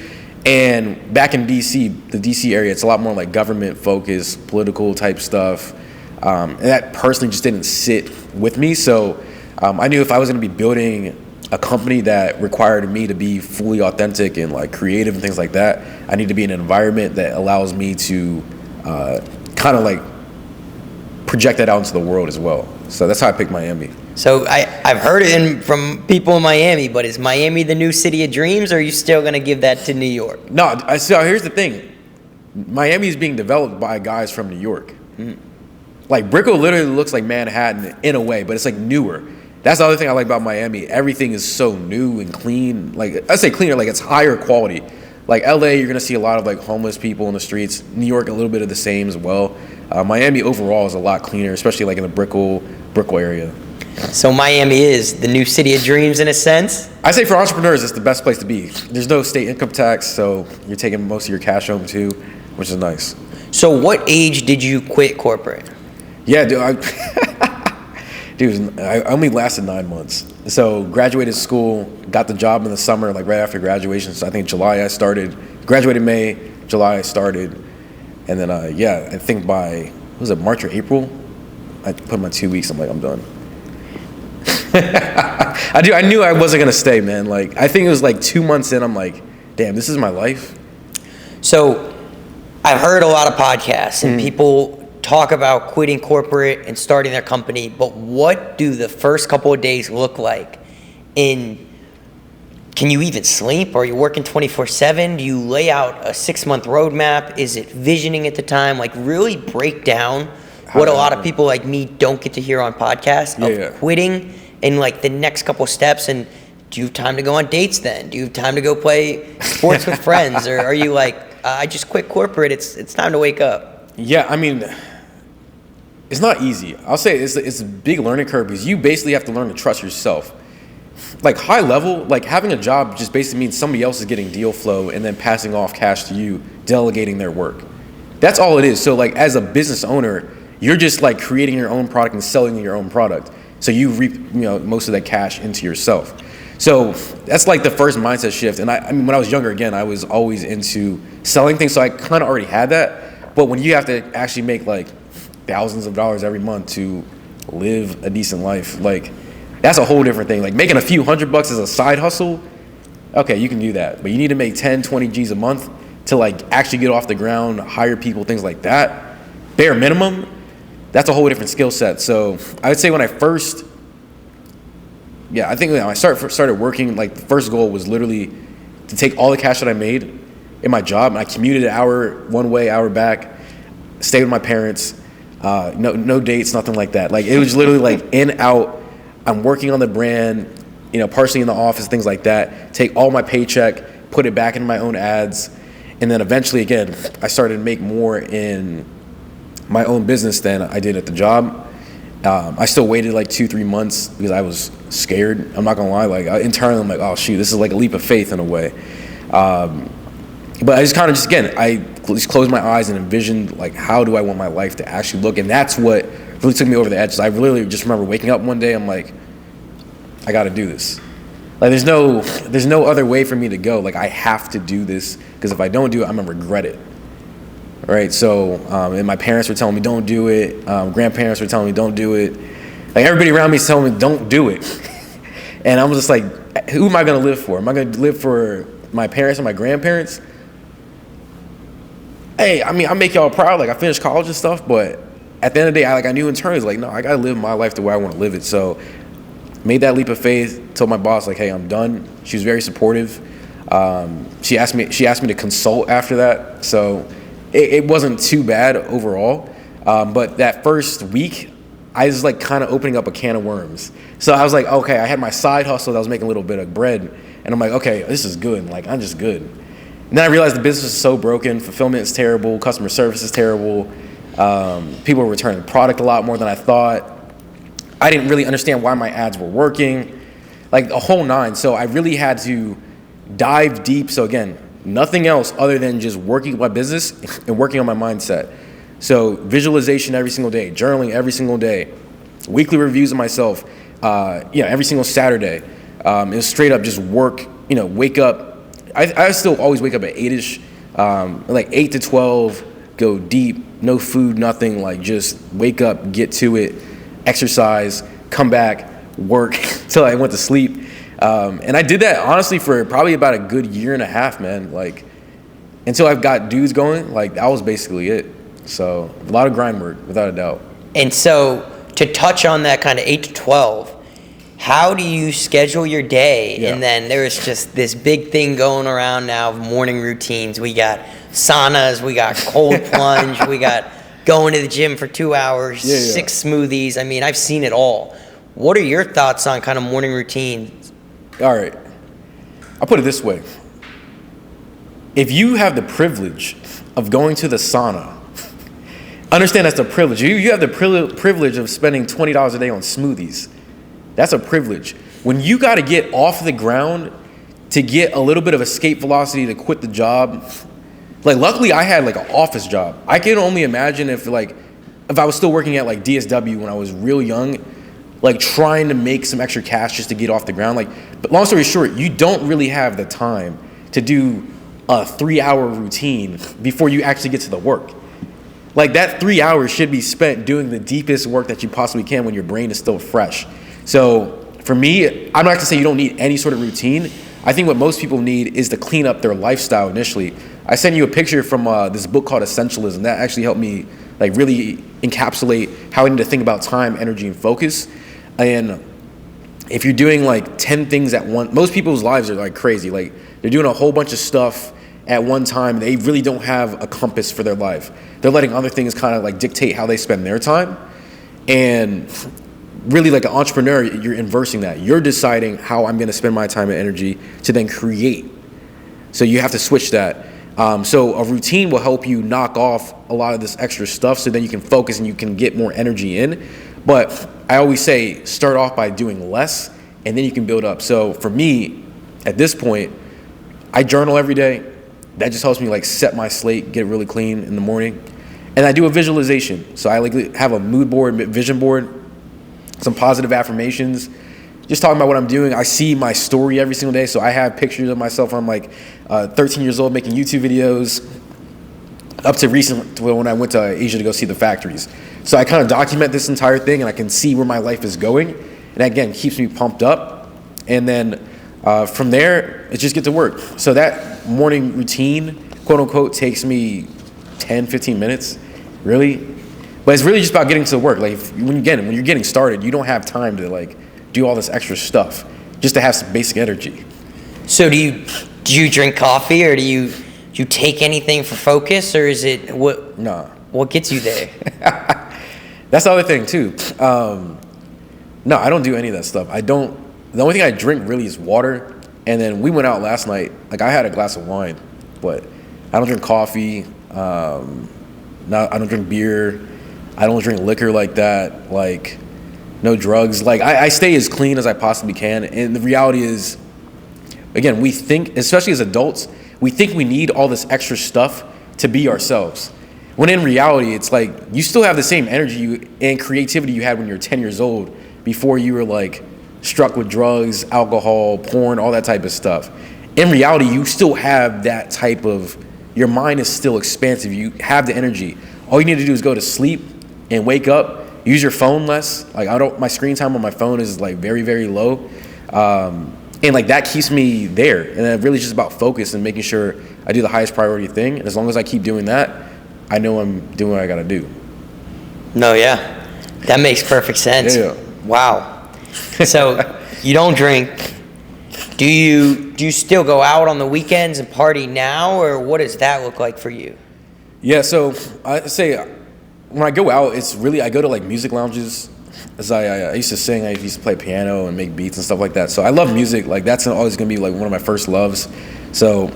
And back in DC, the DC area, it's a lot more like government focused, political type stuff. And that personally just didn't sit with me. So I knew if I was gonna be building a company that required me to be fully authentic and like creative and things like that, I need to be in an environment that allows me to kind of like project that out into the world as well. So that's how I picked Miami. So I've heard it from people in Miami, but is Miami the new city of dreams, or are you still going to give that to New York? No, so here's the thing. Miami is being developed by guys from New York. Like Brickell literally looks like Manhattan in a way, but it's like newer. That's the other thing I like about Miami. Everything is so new and clean. Like I say cleaner, like it's higher quality. Like LA, you're gonna see a lot of like homeless people in the streets. New York, a little bit of the same as well. Miami overall is a lot cleaner, especially like in the Brickell area. So Miami is the new city of dreams in a sense? I say for entrepreneurs, it's the best place to be. There's no state income tax, so you're taking most of your cash home too, which is nice. So what age did you quit corporate? Yeah, dude, I only lasted 9 months. So graduated school, got the job in the summer, like right after graduation. So I think July I started, graduated May, July I started, and then I think by was it March or April, I put my 2 weeks. I'm like, I'm done. I knew I wasn't gonna stay, man. Like I think it was like 2 months in. I'm like, damn, this is my life. So I've heard a lot of podcasts and people talk about quitting corporate and starting their company, but what do the first couple of days look like? Can you even sleep? Are you working 24/7? Do you lay out a 6-month roadmap? Is it visioning at the time? Like really break down what a lot of people like me don't get to hear on podcasts of quitting and like the next couple of steps. And do you have time to go on dates then? Do you have time to go play sports with friends? Or are you like, I just quit corporate, it's time to wake up? Yeah, I mean, it's not easy. I'll say it's a big learning curve because you basically have to learn to trust yourself. Like high level, like having a job just basically means somebody else is getting deal flow and then passing off cash to you, delegating their work. That's all it is. So like as a business owner, you're just like creating your own product and selling your own product. So you reap, most of that cash into yourself. So that's like the first mindset shift. And I mean, when I was younger, again, I was always into selling things. So I kind of already had that. But when you have to actually make like thousands of dollars every month to live a decent life, like that's a whole different thing. Like making a few $100 as a side hustle, okay, you can do that. But you need to make 10, 20 G's a month to like actually get off the ground, hire people, things like that. Bare minimum, that's a whole different skill set. So I would say when I first, I think when I started working, like the first goal was literally to take all the cash that I made in my job, and I commuted an hour one way, hour back, stayed with my parents, no dates, nothing like that. Like it was literally like in, out, I'm working on the brand, partially in the office, things like that, take all my paycheck, put it back into my own ads, and then eventually, again, I started to make more in my own business than I did at the job. I still waited like 2-3 months because I was scared. I'm not gonna lie, like internally I'm like, oh shoot, this is like a leap of faith in a way. But I just kind of I just closed my eyes and envisioned like how do I want my life to actually look, and that's what really took me over the edge. I really just remember waking up one day, I'm like, I gotta do this. Like there's no other way for me to go. Like I have to do this because if I don't do it, I'm gonna regret it. Right, so and my parents were telling me don't do it. Grandparents were telling me don't do it. Like everybody around me is telling me don't do it. And I was just like, who am I gonna live for? Am I gonna live for my parents and my grandparents? Hey, I mean, I make y'all proud. Like I finished college and stuff, but at the end of the day, I knew internally, like, no, I gotta live my life the way I want to live it. So made that leap of faith. Told my boss, like, hey, I'm done. She was very supportive. She asked me to consult after that. So it wasn't too bad overall. But that first week, I was like kind of opening up a can of worms. So I was like, okay, I had my side hustle that was making a little bit of bread. And I'm like, okay, this is good. Like, I'm just good. And then I realized the business is so broken. Fulfillment is terrible. Customer service is terrible. People were returning product a lot more than I thought. I didn't really understand why my ads were working. Like the whole nine. So I really had to dive deep. So again, nothing else other than just working my business and working on my mindset. So visualization every single day, journaling every single day, weekly reviews of myself, every single Saturday. It was straight up just work, wake up. I still always wake up at 8-ish, like 8 to 12, go deep, no food, nothing, like just wake up, get to it, exercise, come back, work till I went to sleep. And I did that honestly for probably about a good year and a half, man. Like until I've got dudes going, like that was basically it. So a lot of grind work, without a doubt. And so to touch on that kind of 8 to 12, how do you schedule your day? Yeah. And then there's just this big thing going around now of morning routines. We got saunas, we got cold plunge, we got going to the gym for 2 hours, 6 smoothies. I mean, I've seen it all. What are your thoughts on kind of morning routines? All right. I'll put it this way. If you have the privilege of going to the sauna, understand that's a privilege. You have the privilege of spending $20 a day on smoothies. That's a privilege. When you got to get off the ground to get a little bit of escape velocity to quit the job, like luckily I had like an office job. I can only imagine if I was still working at like DSW when I was real young, like trying to make some extra cash just to get off the ground. But long story short, you don't really have the time to do a 3-hour routine before you actually get to the work. Like that 3 hours should be spent doing the deepest work that you possibly can when your brain is still fresh. So for me, I'm not gonna say you don't need any sort of routine. I think what most people need is to clean up their lifestyle initially. I sent you a picture from this book called Essentialism. That actually helped me like really encapsulate how I need to think about time, energy, and focus. And if you're doing like 10 things at once, most people's lives are like crazy. Like they're doing a whole bunch of stuff at one time. They really don't have a compass for their life. They're letting other things kind of like dictate how they spend their time. And really, like an entrepreneur, you're inversing that. You're deciding how I'm going to spend my time and energy to then create. So you have to switch that. So a routine will help you knock off a lot of this extra stuff so then you can focus and you can get more energy in. But I always say start off by doing less and then you can build up. So for me, at this point, I journal every day. That just helps me like set my slate, get it really clean in the morning. And I do a visualization. So I like have a mood board, vision board, some positive affirmations, just talking about what I'm doing. I see my story every single day. So I have pictures of myself when I'm like 13 years old making YouTube videos, up to recent when I went to Asia to go see the factories. So I kind of document this entire thing and I can see where my life is going. And again, keeps me pumped up. And then from there, it's just get to work. So that morning routine, quote unquote, takes me 10, 15 minutes, really. But it's really just about getting to work. Like when you're getting started, you don't have time to like do all this extra stuff just to have some basic energy. So do you drink coffee, or do you take anything for focus, or is it what? Nah. What gets you there? That's the other thing too. No, I don't do any of that stuff. I don't. The only thing I drink really is water. And then we went out last night. Like I had a glass of wine, but I don't drink coffee. I don't drink beer. I don't drink liquor like that. Like no drugs. Like I stay as clean as I possibly can. And the reality is, again, we think, especially as adults, we think we need all this extra stuff to be ourselves. When in reality, it's like you still have the same energy and creativity you had when you were 10 years old before you were like struck with drugs, alcohol, porn, all that type of stuff. In reality, you still have that type of, your mind is still expansive. You have the energy. All you need to do is go to sleep and wake up, use your phone less. Like my screen time on my phone is like very, very low. And like that keeps me there. And then really just about focus and making sure I do the highest priority thing. And as long as I keep doing that, I know I'm doing what I gotta do. No, yeah. That makes perfect sense. Yeah. Wow. So you don't drink. Do you still go out on the weekends and party now, or what does that look like for you? Yeah, so I say when I go out, it's really, I go to like music lounges. As I used to sing, I used to play piano and make beats and stuff like that. So I love music. Like that's always gonna be like one of my first loves. So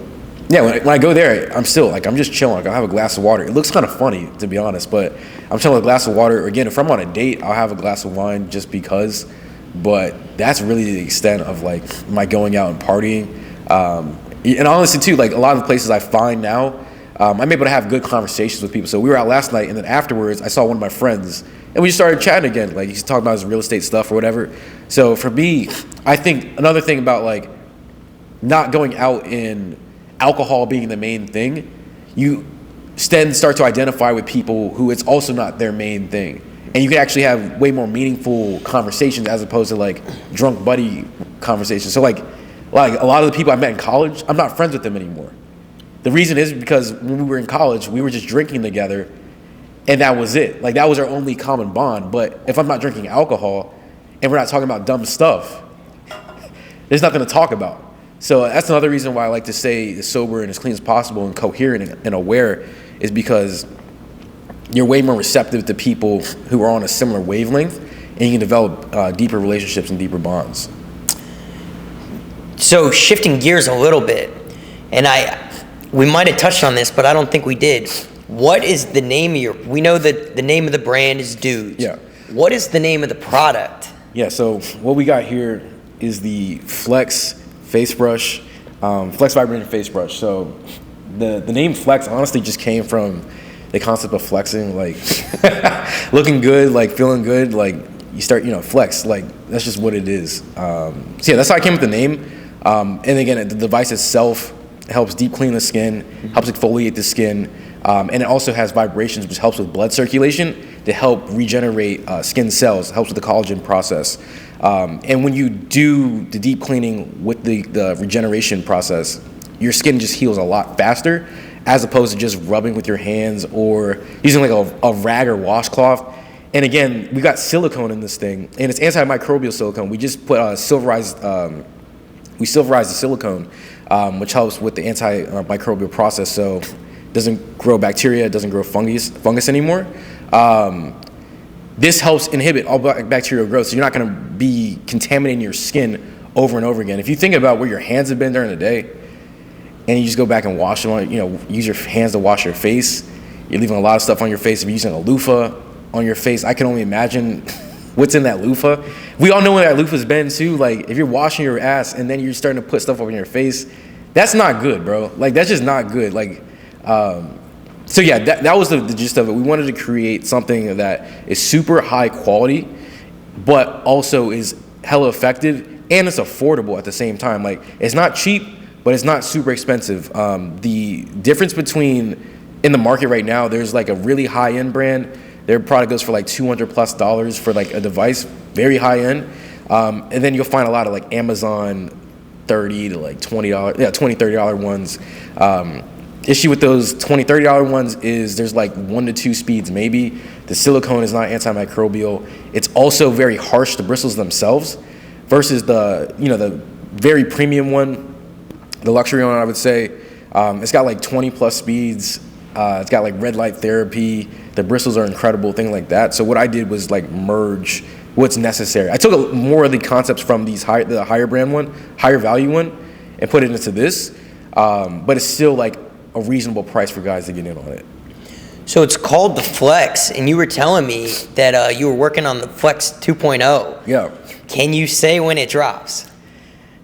yeah, when I go there, I'm still like, I'm just chilling. Like I'll have a glass of water. It looks kind of funny, to be honest, but I'm chilling with a glass of water. Or again, if I'm on a date, I'll have a glass of wine just because. But that's really the extent of like my going out and partying. And honestly too, like a lot of the places I find now, I'm able to have good conversations with people. So we were out last night, and then afterwards I saw one of my friends and we just started chatting again. Like he's talking about his real estate stuff or whatever. So for me, I think another thing about like not going out in alcohol being the main thing, you then start to identify with people who it's also not their main thing. And you can actually have way more meaningful conversations as opposed to like drunk buddy conversations. So like a lot of the people I met in college, I'm not friends with them anymore. The reason is because when we were in college, we were just drinking together and that was it. Like that was our only common bond. But if I'm not drinking alcohol and we're not talking about dumb stuff, there's nothing to talk about. So that's another reason why I like to stay as sober and as clean as possible and coherent and aware, is because you're way more receptive to people who are on a similar wavelength, and you can develop deeper relationships and deeper bonds. So shifting gears a little bit, and we might have touched on this, but I don't think we did. What is the name of we know that the name of the brand is douxds. Yeah. What is the name of the product? Yeah, so what we got here is the Flex face brush, Flex vibrating face brush. So the name Flex honestly just came from the concept of flexing, like looking good, like feeling good, like you start, flex, like that's just what it is. So yeah, that's how I came with the name. And again, the device itself It helps deep clean the skin, helps exfoliate the skin, and it also has vibrations, which helps with blood circulation to help regenerate skin cells, helps with the collagen process. And when you do the deep cleaning with the regeneration process, your skin just heals a lot faster, as opposed to just rubbing with your hands or using like a rag or washcloth. And again, we got silicone in this thing, and it's antimicrobial silicone. We just put silverized the silicone, which helps with the antimicrobial process, so it doesn't grow bacteria, it doesn't grow fungus anymore. This helps inhibit all bacterial growth, so you're not going to be contaminating your skin over and over again. If you think about where your hands have been during the day, and you just go back and wash them, use your hands to wash your face, you're leaving a lot of stuff on your face. If you're using a loofah on your face, I can only imagine what's in that loofah. We all know where that loofah's been too. Like, if you're washing your ass and then you're starting to put stuff over your face, that's not good, bro. Like, that's just not good. Like, so yeah, that was the gist of it. We wanted to create something that is super high quality, but also is hella effective, and it's affordable at the same time. Like, it's not cheap, but it's not super expensive. The difference between in the market right now, there's like a really high end brand. Their product goes for like $200+ for like a device, very high end. And then you'll find a lot of like Amazon $30 to like $20, $20, $30 ones. Issue with those $20, $30 ones is there's like 1 to 2 speeds maybe. The silicone is not antimicrobial. It's also very harsh, the bristles themselves, versus the very premium one, the luxury one, I would say. It's got like 20+ speeds. It's got like red light therapy. The bristles are incredible, things like that. So what I did was like merge what's necessary. I took more of the concepts from the higher brand one, higher value one, and put it into this. But it's still like a reasonable price for guys to get in on it. So it's called the Flex, and you were telling me that you were working on the Flex 2.0. Yeah. Can you say when it drops?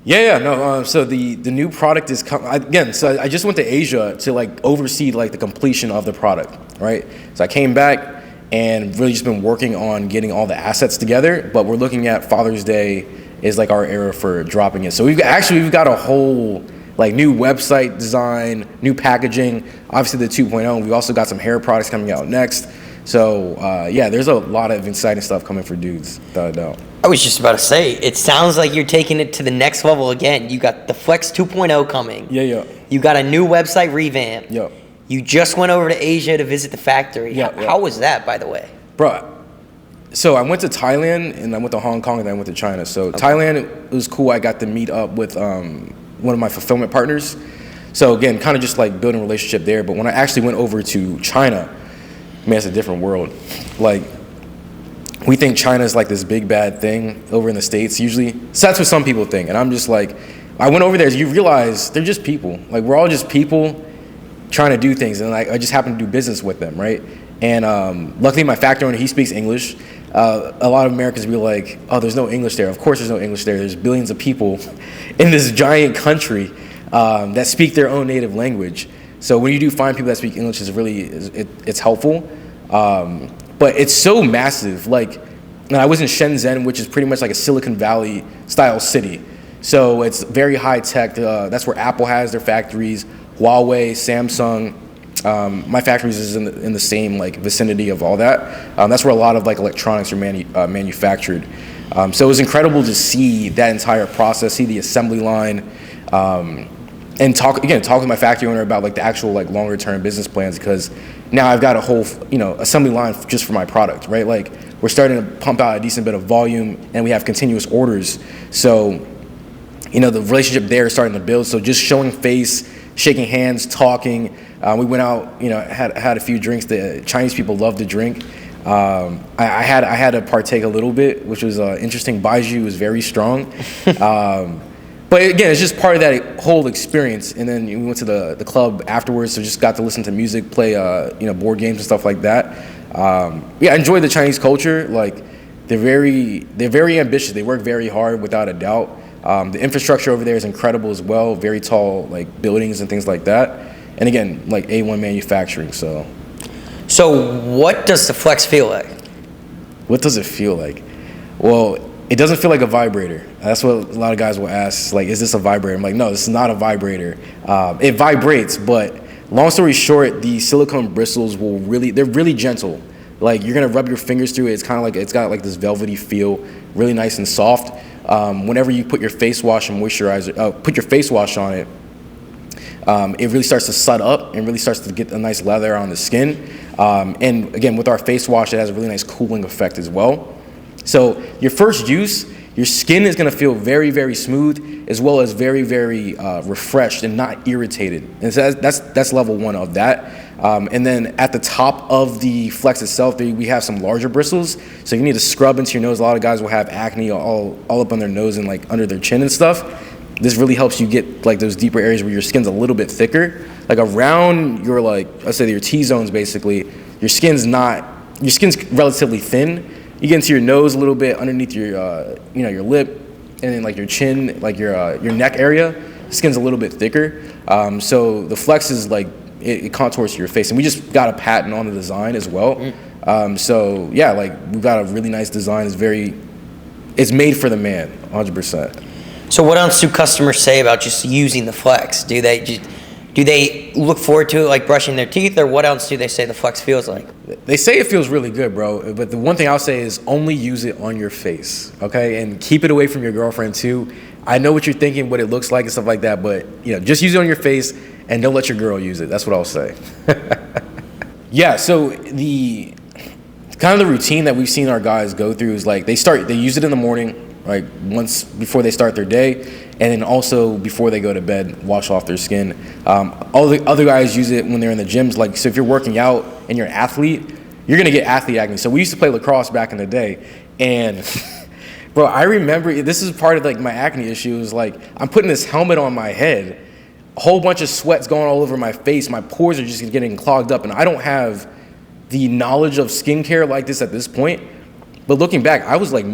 No. So the new product is coming again. So I just went to Asia to like oversee like the completion of the product, right? So I came back and really just been working on getting all the assets together. But we're looking at Father's Day is like our era for dropping it. So we've got a whole like new website design, new packaging. Obviously the 2.0. We've also got some hair products coming out next. So there's a lot of exciting stuff coming for dudes, without a doubt. I was just about to say, it sounds like you're taking it to the next level again. You got the Flex 2.0 coming. Yeah. You got a new website revamp. Yeah. You just went over to Asia to visit the factory. Yeah. How was that, by the way? Bro, so I went to Thailand, and I went to Hong Kong, and then I went to China. So Thailand, it was cool. I got to meet up with one of my fulfillment partners. So again, kind of just like building a relationship there. But when I actually went over to China, man, it's a different world. Like, we think China is like this big bad thing over in the States usually. So that's what some people think. And I'm just like, I went over there, you realize they're just people. Like, we're all just people trying to do things. And like, I just happen to do business with them, right? And luckily my factory owner, he speaks English. A lot of Americans be like, oh, there's no English there. Of course there's no English there. There's billions of people in this giant country that speak their own native language. So when you do find people that speak English, it's helpful. But it's so massive. Like, and I was in Shenzhen, which is pretty much like a Silicon Valley style city. So it's very high tech. That's where Apple has their factories, Huawei, Samsung. My factories is in the same like vicinity of all that. That's where a lot of like electronics are manufactured. So it was incredible to see that entire process, see the assembly line, and talk with my factory owner about like the actual like longer term business plans, because now I've got a whole assembly line just for my product, right? Like, we're starting to pump out a decent bit of volume, and we have continuous orders. So the relationship there is starting to build. So just showing face, shaking hands, talking. We went out, had a few drinks. The Chinese people love to drink. I had to partake a little bit, which was interesting. Baijiu was very strong. But again, it's just part of that whole experience. And then we went to the club afterwards, so just got to listen to music, play board games and stuff like that. I enjoy the Chinese culture. Like, they're very ambitious. They work very hard, without a doubt. The infrastructure over there is incredible as well. Very tall like buildings and things like that. And again, like A1 manufacturing. So what does the Flex feel like? What does it feel like? Well, It doesn't feel like a vibrator. That's what a lot of guys will ask. Like, is this a vibrator? I'm like, no, this is not a vibrator. It vibrates, but long story short, the silicone bristles they're really gentle. Like, you're gonna rub your fingers through it. It's kind of like, it's got like this velvety feel, really nice and soft. Whenever you put your face wash and moisturizer, put your face wash on it, it really starts to sud up and really starts to get a nice leather on the skin. And again, with our face wash, it has a really nice cooling effect as well. So your first use, your skin is gonna feel very, very smooth, as well as very, very refreshed and not irritated. And so that's level one of that. And then at the top of the flex itself, we have some larger bristles. So you need to scrub into your nose. A lot of guys will have acne all up on their nose and like under their chin and stuff. This really helps you get like those deeper areas where your skin's a little bit thicker. Like around your, like, let's say your T-zones basically, your skin's relatively thin. You get into your nose a little bit, underneath your, your lip, and then like your chin, like your neck area, the skin's a little bit thicker. So the flex is like, it contours to your face. And we just got a patent on the design as well. So yeah, like we've got a really nice design. It's made for the man, 100%. So what else do customers say about just using the flex? Do they look forward to it like brushing their teeth, or what else do they say the flex feels like? They say it feels really good, bro. But the one thing I'll say is only use it on your face, okay? And keep it away from your girlfriend too. I know what you're thinking, what it looks like and stuff like that, but just use it on your face and don't let your girl use it. That's what I'll say. Yeah, so the kind of the routine that we've seen our guys go through is like they use it in the morning, like once before they start their day, and then also before they go to bed, wash off their skin. All the other guys use it when they're in the gyms. Like, so if you're working out and you're an athlete, you're gonna get athlete acne. So we used to play lacrosse back in the day, and bro, I remember this is part of like my acne issue. Is like I'm putting this helmet on my head, a whole bunch of sweat's going all over my face. My pores are just getting clogged up, and I don't have the knowledge of skincare like this at this point. But looking back, I was like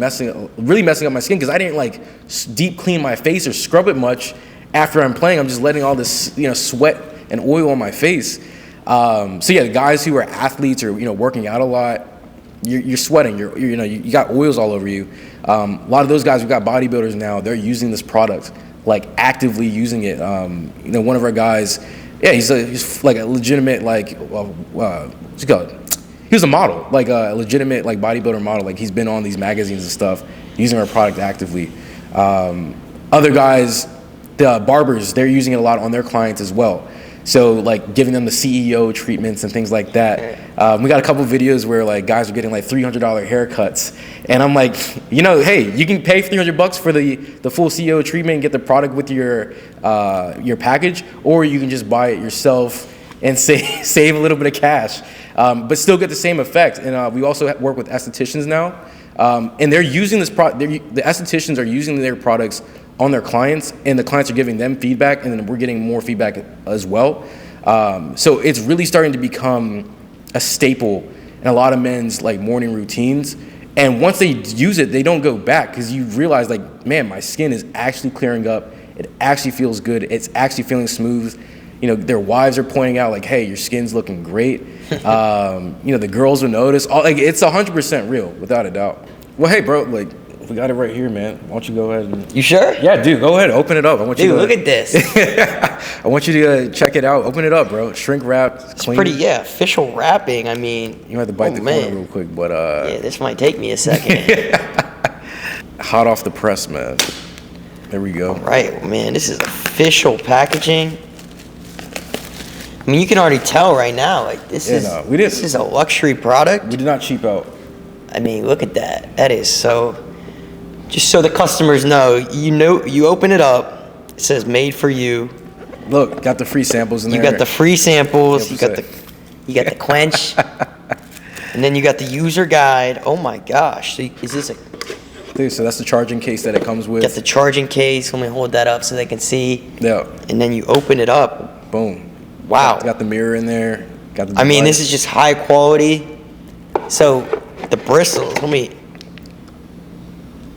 really messing up my skin because I didn't like deep clean my face or scrub it much after I'm playing. I'm just letting all this sweat and oil on my face. So yeah, the guys who are athletes or working out a lot, you're sweating. You got oils all over you. A lot of those guys who got bodybuilders now, they're using this product, like actively using it. One of our guys, yeah, he's like a legitimate what's it called? He was a model, like a legitimate like bodybuilder model. Like he's been on these magazines and stuff, using our product actively. Other guys, the barbers, they're using it a lot on their clients as well. So like giving them the CEO treatments and things like that. We got a couple videos where like guys are getting like $300 haircuts, and I'm like, hey, you can pay $300 for the full CEO treatment and get the product with your package, or you can just buy it yourself and save a little bit of cash, but still get the same effect. And we also work with estheticians now, and they're using this product. The estheticians are using their products on their clients, and the clients are giving them feedback, and then we're getting more feedback as well. So it's really starting to become a staple in a lot of men's like morning routines. And once they use it, they don't go back, because you realize like, man, my skin is actually clearing up. It actually feels good. It's actually feeling smooth. Their wives are pointing out like, hey, your skin's looking great. The girls will notice. It's 100% real, without a doubt. Well, hey, bro, like we got it right here, man. Why don't you go ahead and... You sure? Yeah, dude, go ahead, open it up. Look at this. I want you to check it out. Open it up, bro. Shrink wrapped, it's clean. Pretty, official wrapping. I mean, you have to bite the corner real quick, but yeah, this might take me a second. Hot off the press, man. There we go. All right, man, this is official packaging. I mean, you can already tell right now, like this is a luxury product. We did not cheap out. I mean, look at that. That is so. Just so the customers know, you open it up. It says "Made for You." Look, got the free samples in there. You got the free samples. You got the quench, and then you got the user guide. Oh my gosh! So is this a? Dude, so that's the charging case that it comes with. Got the charging case. Let me hold that up so they can see. Yeah. And then you open it up. Boom. Wow. Got the mirror in there. Got the. I mean, this is just high quality. So the bristles. Let me.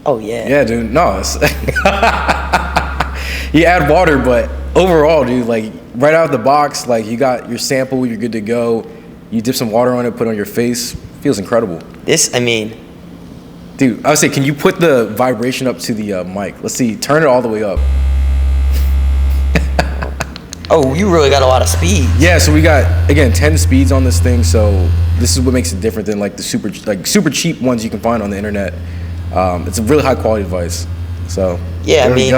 Oh yeah. Yeah, dude. No, it's you add water, but overall, dude, like right out of the box, like you got your sample, you're good to go. You dip some water on it, put it on your face. Feels incredible. This Dude, I would say, can you put the vibration up to the mic? Let's see, turn it all the way up. Oh, you really got a lot of speed. Yeah, so we got, again, 10 speeds on this thing, so this is what makes it different than like the super cheap ones you can find on the internet. It's a really high quality device. So yeah, I mean,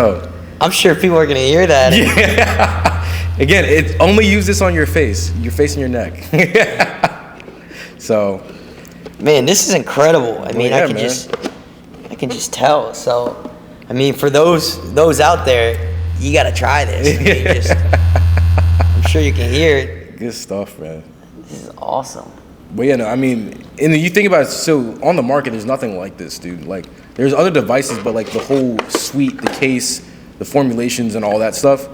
I'm sure people are gonna hear that. Yeah. Again, it only use this on your face and your neck. So, man, this is incredible. I mean, I can just tell. So, I mean, for those out there, you gotta try this. I mean, I'm sure you can hear it. Good stuff, man. This is awesome. But yeah, no, I mean, and you think about it, so on the market, there's nothing like this, dude. Like, there's other devices, but like the whole suite, the case, the formulations, and all that stuff,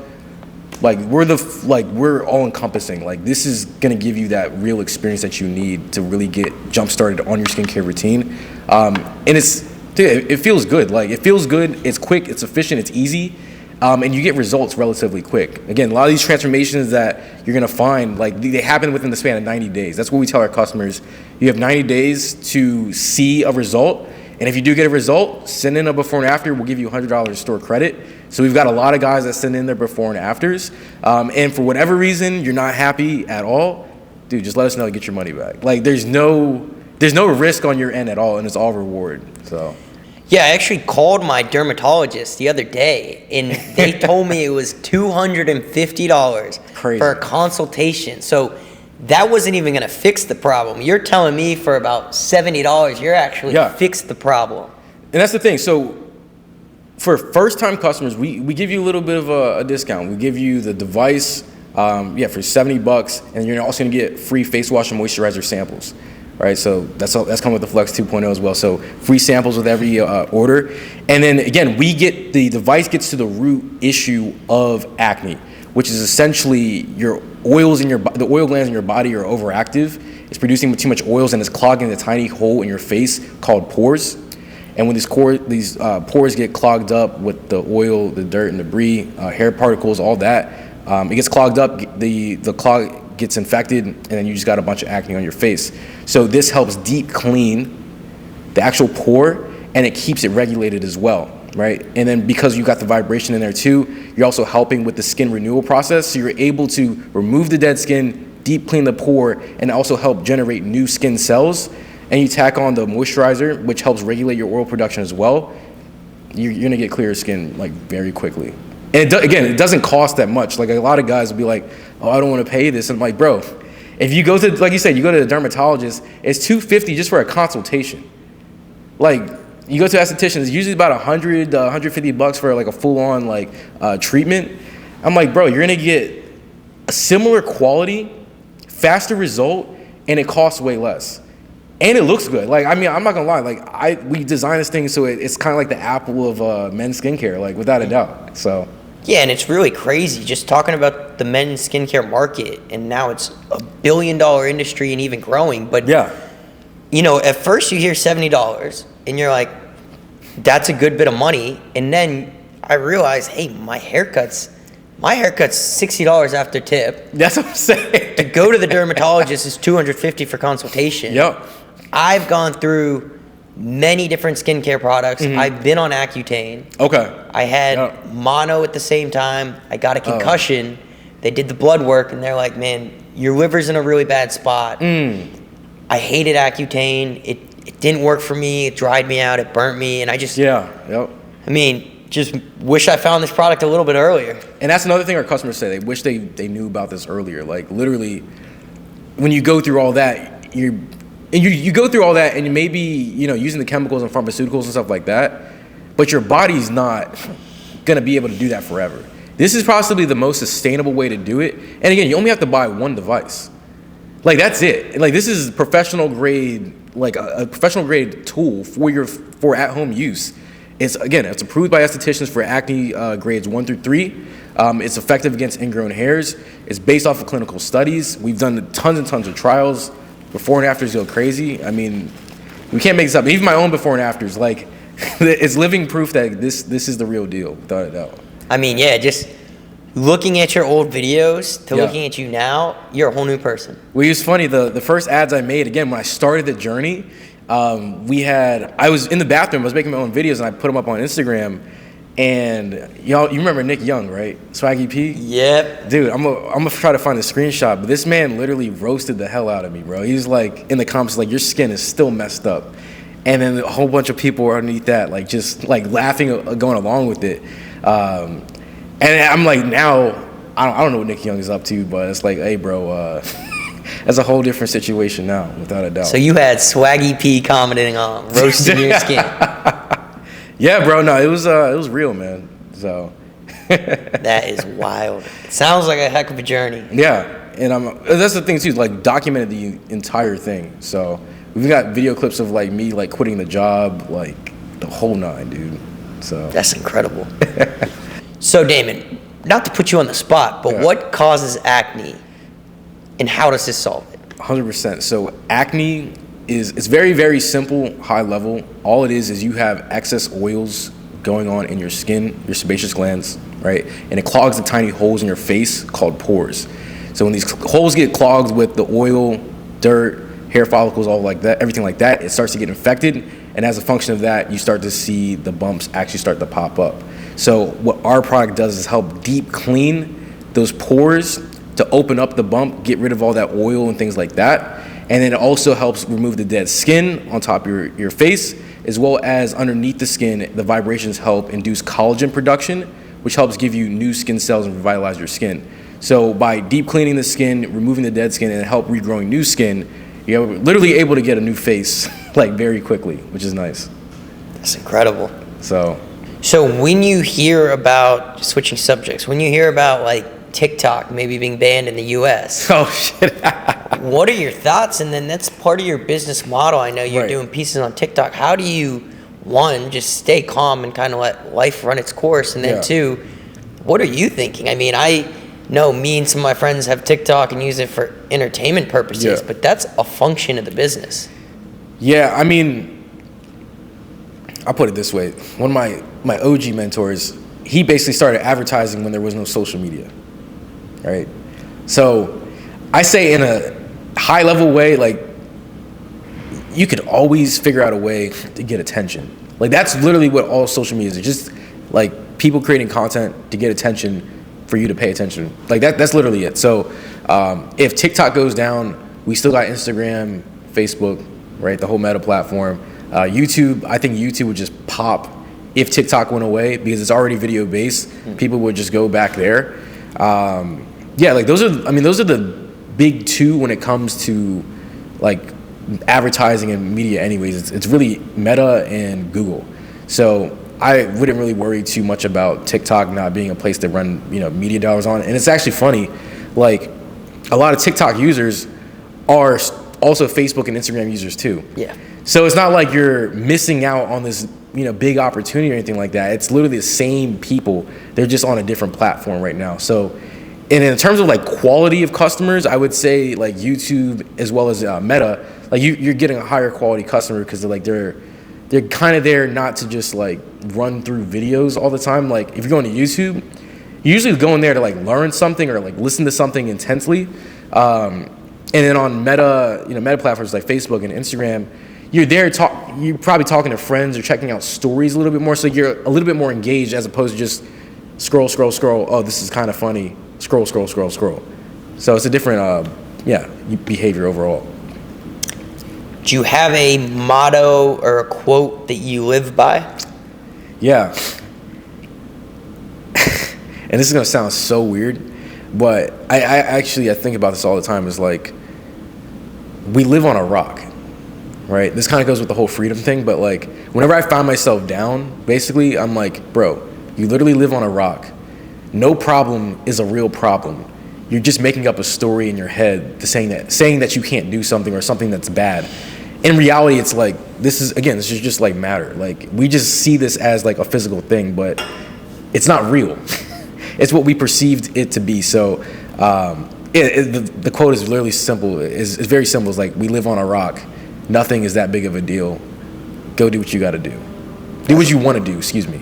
like we're all encompassing. Like, this is gonna give you that real experience that you need to really get jump started on your skincare routine. And it feels good. Like, it feels good. It's quick. It's efficient. It's easy. And you get results relatively quick. Again, a lot of these transformations that you're gonna find, like, they happen within the span of 90 days. That's what we tell our customers. You have 90 days to see a result, and if you do get a result, send in a before and after. We'll give you $100 store credit. So we've got a lot of guys that send in their before and afters. And for whatever reason you're not happy at all, dude, just let us know to get your money back. Like, there's no risk on your end at all, and it's all reward. So. Yeah, I actually called my dermatologist the other day, and they told me it was $250 for a consultation. So that wasn't even going to fix the problem. You're telling me for about $70, you're actually fixed the problem. And that's the thing. So for first-time customers, we give you a little bit of a discount. We give you the device, for $70, and you're also going to get free face wash and moisturizer samples. Right, so that's coming with the Flex 2.0 as well. So free samples with every order, and then again, the device gets to the root issue of acne, which is essentially your oils the oil glands in your body are overactive. It's producing too much oils and it's clogging the tiny hole in your face called pores. And when these pores get clogged up with the oil, the dirt and debris, hair particles, all that, it gets clogged up. The clog gets infected, and then you just got a bunch of acne on your face. So this helps deep clean the actual pore, and it keeps it regulated as well, right? And then because you got the vibration in there too, you're also helping with the skin renewal process. So you're able to remove the dead skin, deep clean the pore, and also help generate new skin cells. And you tack on the moisturizer, which helps regulate your oil production as well. You're gonna get clearer skin like very quickly. And it doesn't cost that much. Like, a lot of guys will be like, oh, I don't want to pay this. And I'm like, bro, if you go to, like you said, you go to the dermatologist, it's $250 just for a consultation. Like, you go to estheticians, it's usually about $100 to $150 for like a full-on like treatment. I'm like, bro, you're gonna get a similar quality, faster result, and it costs way less. And it looks good. Like, I mean, I'm not gonna lie. Like, we designed this thing so it's kind of like the Apple of men's skincare, like, without a doubt. So. Yeah, and it's really crazy just talking about the men's skincare market, and now it's a $1 billion industry and even growing. But you know, at first you hear $70, and you're like, that's a good bit of money. And then I realized, hey, my haircut's $60 after tip. That's what I'm saying. To go to the dermatologist is $250 for consultation. Yep. I've gone through many different skincare products. Mm-hmm. I've been on Accutane. Okay. I had mono at the same time. I got a concussion. They did the blood work, and they're like, man, your liver's in a really bad spot. I hated Accutane. It didn't work for me. It dried me out. It burnt me. And I just... I mean, just wish I found this product a little bit earlier. And that's another thing our customers say. They wish they knew about this earlier. Like, literally, when you go through all that, you go through all that, and you may be, using the chemicals and pharmaceuticals and stuff like that, but your body's not gonna be able to do that forever. This is possibly the most sustainable way to do it. And again, you only have to buy one device. Like, that's it. Like, this is professional grade, like a professional grade tool for at-home use. It's approved by estheticians for acne grades 1 through 3. It's effective against ingrown hairs. It's based off of clinical studies. We've done tons and tons of trials. Before and afters go crazy. I mean, we can't make this up. Even my own before and afters, like, it's living proof that this is the real deal, without a doubt. I mean, yeah, just looking at your old videos to looking at you now, you're a whole new person. Well, it was funny, the first ads I made, again, when I started the journey, I was in the bathroom, I was making my own videos, and I put them up on Instagram. And y'all, you remember Nick Young, right? Swaggy P? Yep. Dude, I'm gonna try to find a screenshot, but this man literally roasted the hell out of me, bro. He's like, in the comments, like, your skin is still messed up. And then a whole bunch of people were underneath that, like, just like laughing, going along with it. And I'm like, now, I don't know what Nick Young is up to, but it's like, hey, bro, that's a whole different situation now, without a doubt. So you had Swaggy P commenting on roasting your skin. Yeah, bro. No, it was real, man. So that is wild. It sounds like a heck of a journey. Yeah, and that's the thing too. Like, documented the entire thing. So we've got video clips of like me like quitting the job, like the whole nine, dude. So that's incredible. So Damon, not to put you on the spot, but what causes acne, and how does this solve it? 100%. So acne it's very, very simple, high level. All it is you have excess oils going on in your skin, your sebaceous glands, right? And it clogs the tiny holes in your face called pores. So when these holes get clogged with the oil, dirt, hair follicles, all like that, everything like that, it starts to get infected. And as a function of that, you start to see the bumps actually start to pop up. So what our product does is help deep clean those pores to open up the bump, get rid of all that oil and things like that. And then it also helps remove the dead skin on top of your face, as well as underneath the skin, the vibrations help induce collagen production, which helps give you new skin cells and revitalize your skin. So by deep cleaning the skin, removing the dead skin, and help regrowing new skin, you're literally able to get a new face like very quickly, which is nice. That's incredible. So when you hear about, switching subjects, when you hear about like TikTok maybe being banned in the US. Oh shit. What are your thoughts? And then that's part of your business model. I know you're doing pieces on TikTok. How do you, one, just stay calm and kind of let life run its course? And then two, what are you thinking? I mean, I know me and some of my friends have TikTok and use it for entertainment purposes, but that's a function of the business. Yeah, I mean, I'll put it this way. One of my OG mentors, he basically started advertising when there was no social media, right? So I say in a high level way, like, you could always figure out a way to get attention. Like, that's literally what all social media is. It's just like people creating content to get attention for you to pay attention. Like that's literally it. So if TikTok goes down, we still got Instagram, Facebook, right? The whole Meta platform. YouTube, I think YouTube would just pop if TikTok went away because it's already video based. People would just go back there. Yeah, like those are the big two when it comes to like advertising and media anyways. It's really Meta and Google. So I wouldn't really worry too much about TikTok not being a place to run, media dollars on. And it's actually funny, like a lot of TikTok users are also Facebook and Instagram users too. Yeah. So it's not like you're missing out on this, big opportunity or anything like that. It's literally the same people. They're just on a different platform right now. So, and in terms of like quality of customers, I would say like YouTube as well as Meta, like you're getting a higher quality customer because they're kind of there not to just like run through videos all the time. Like if you're going to YouTube, you usually go in there to like learn something or like listen to something intensely. And then on Meta, Meta platforms like Facebook and Instagram, you're there you're probably talking to friends or checking out stories a little bit more. So you're a little bit more engaged as opposed to just scroll. Oh, this is kind of funny. Scroll. So it's a different, behavior overall. Do you have a motto or a quote that you live by? Yeah. And this is gonna sound so weird, but I think about this all the time. Is like, we live on a rock, right? This kind of goes with the whole freedom thing, but like, whenever I find myself down, basically, I'm like, bro, you literally live on a rock. No problem is a real problem. You're just making up a story in your head, saying that you can't do something or something that's bad. In reality, it's like, this is just like matter. Like, we just see this as like a physical thing, but it's not real. It's what we perceived it to be. So the quote is literally simple. It's very simple. It's like, we live on a rock. Nothing is that big of a deal. Go do what you got to do. Do what you want to do, excuse me.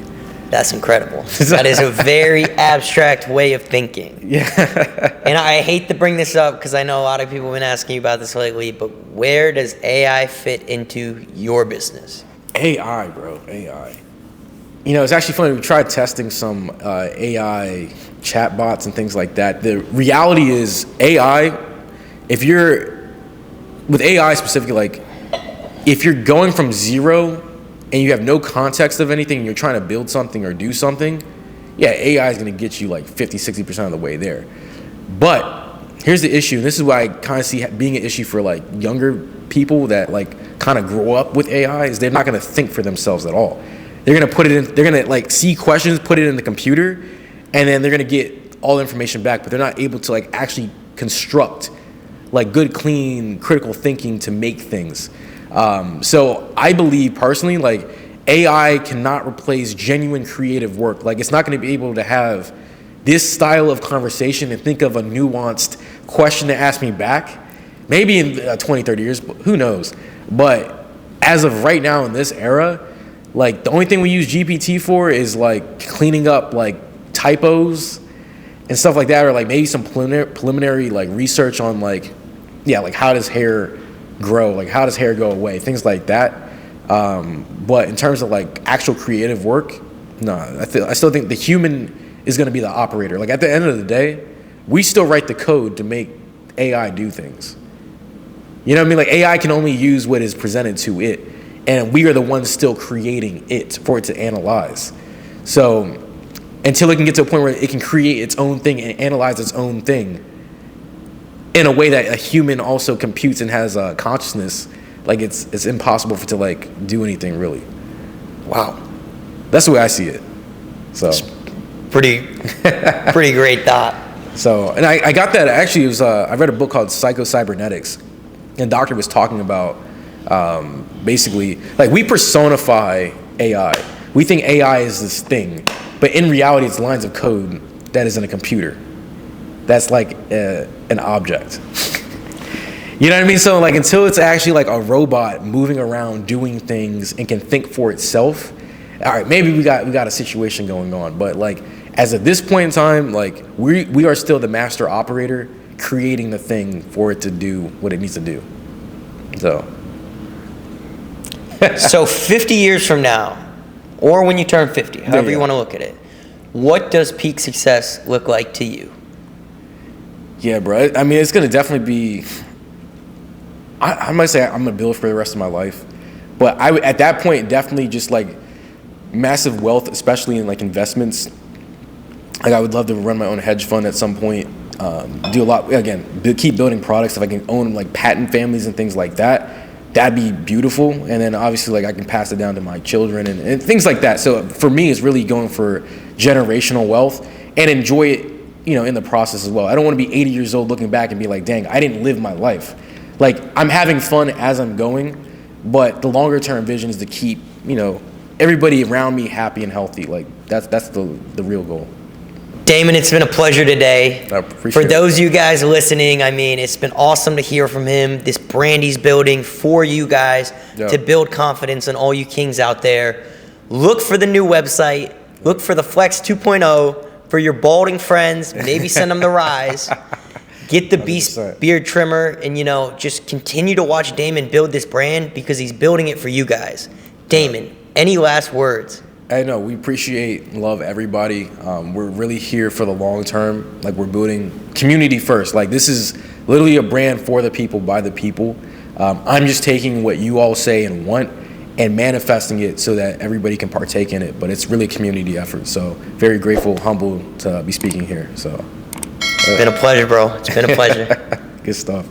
That's incredible. That is a very abstract way of thinking. Yeah. And I hate to bring this up because I know a lot of people have been asking you about this lately, but where does AI fit into your business? AI, bro. AI. You know, it's actually funny. We tried testing some AI chatbots and things like that. The reality is AI, with AI specifically, like, if you're going from zero and you have no context of anything and you're trying to build something or do something, yeah, AI is going to get you like 50, 60% of the way there. But here's the issue, and this is why I kind of see being an issue for like younger people that like kind of grow up with AI, is they're not going to think for themselves at all. They're going to put it in, they're going to like see questions, put it in the computer, and then they're going to get all the information back, but they're not able to like actually construct like good, clean, critical thinking to make things. So I believe personally, like, AI cannot replace genuine creative work. Like, it's not going to be able to have this style of conversation and think of a nuanced question to ask me back. Maybe in 20, 30 years, but who knows? But as of right now in this era, like, the only thing we use GPT for is like cleaning up like typos and stuff like that, or like maybe some preliminary like research on like, yeah, like how does hair grow, like how does hair go away, things like that. But in terms of like actual creative work, no, I still think the human is going to be the operator. Like, at the end of the day, we still write the code to make AI do things. You know what I mean? Like, AI can only use what is presented to it, and we are the ones still creating it for it to analyze. So until it can get to a point where it can create its own thing and analyze its own thing in a way that a human also computes and has a consciousness, like, it's impossible for it to like do anything really. Wow, that's the way I see it. So pretty great thought. So, and I got that actually. It was I read a book called Psycho-Cybernetics, and the doctor was talking about basically, like, we personify AI. We think AI is this thing, but in reality, it's lines of code that is in a computer. That's like an object. You know what I mean? So, like, until it's actually like a robot moving around doing things and can think for itself, all right, maybe we got a situation going on. But like, as of this point in time, like, we are still the master operator, creating the thing for it to do what it needs to do. So. So 50 years from now, or when you turn 50, however you want to look at it, what does peak success look like to you? Yeah, bro. I mean, it's gonna definitely be. I might say I'm gonna build for the rest of my life, but at that point definitely just like massive wealth, especially in like investments. Like, I would love to run my own hedge fund at some point. Do a lot again. Keep building products. If I can own like patent families and things like that, that'd be beautiful. And then obviously, like, I can pass it down to my children and things like that. So for me, it's really going for generational wealth and enjoy it, you know, in the process as well. I don't want to be 80 years old looking back and be like, dang, I didn't live my life. Like, I'm having fun as I'm going, but the longer term vision is to keep, you know, everybody around me happy and healthy. Like, that's the real goal. Damon, it's been a pleasure today. I appreciate it. For those of you guys listening, I mean, it's been awesome to hear from him. This brand he's building for you guys to build confidence in all you kings out there. Look for the new website. Look for the Flex 2.0 for your balding friends. Maybe send them the Rise. Get the Beast 100%. beard trimmer, and, you know, just continue to watch Damon build this brand because he's building it for you guys. Damon, any last words? I know we appreciate and love everybody. We're really here for the long term. Like, we're building community first. Like, this is literally a brand for the people, by the people. I'm just taking what you all say and want and manifesting it so that everybody can partake in it. But it's really a community effort. So very grateful, humbled to be speaking here. So it's been a pleasure, bro. It's been a pleasure. Good stuff.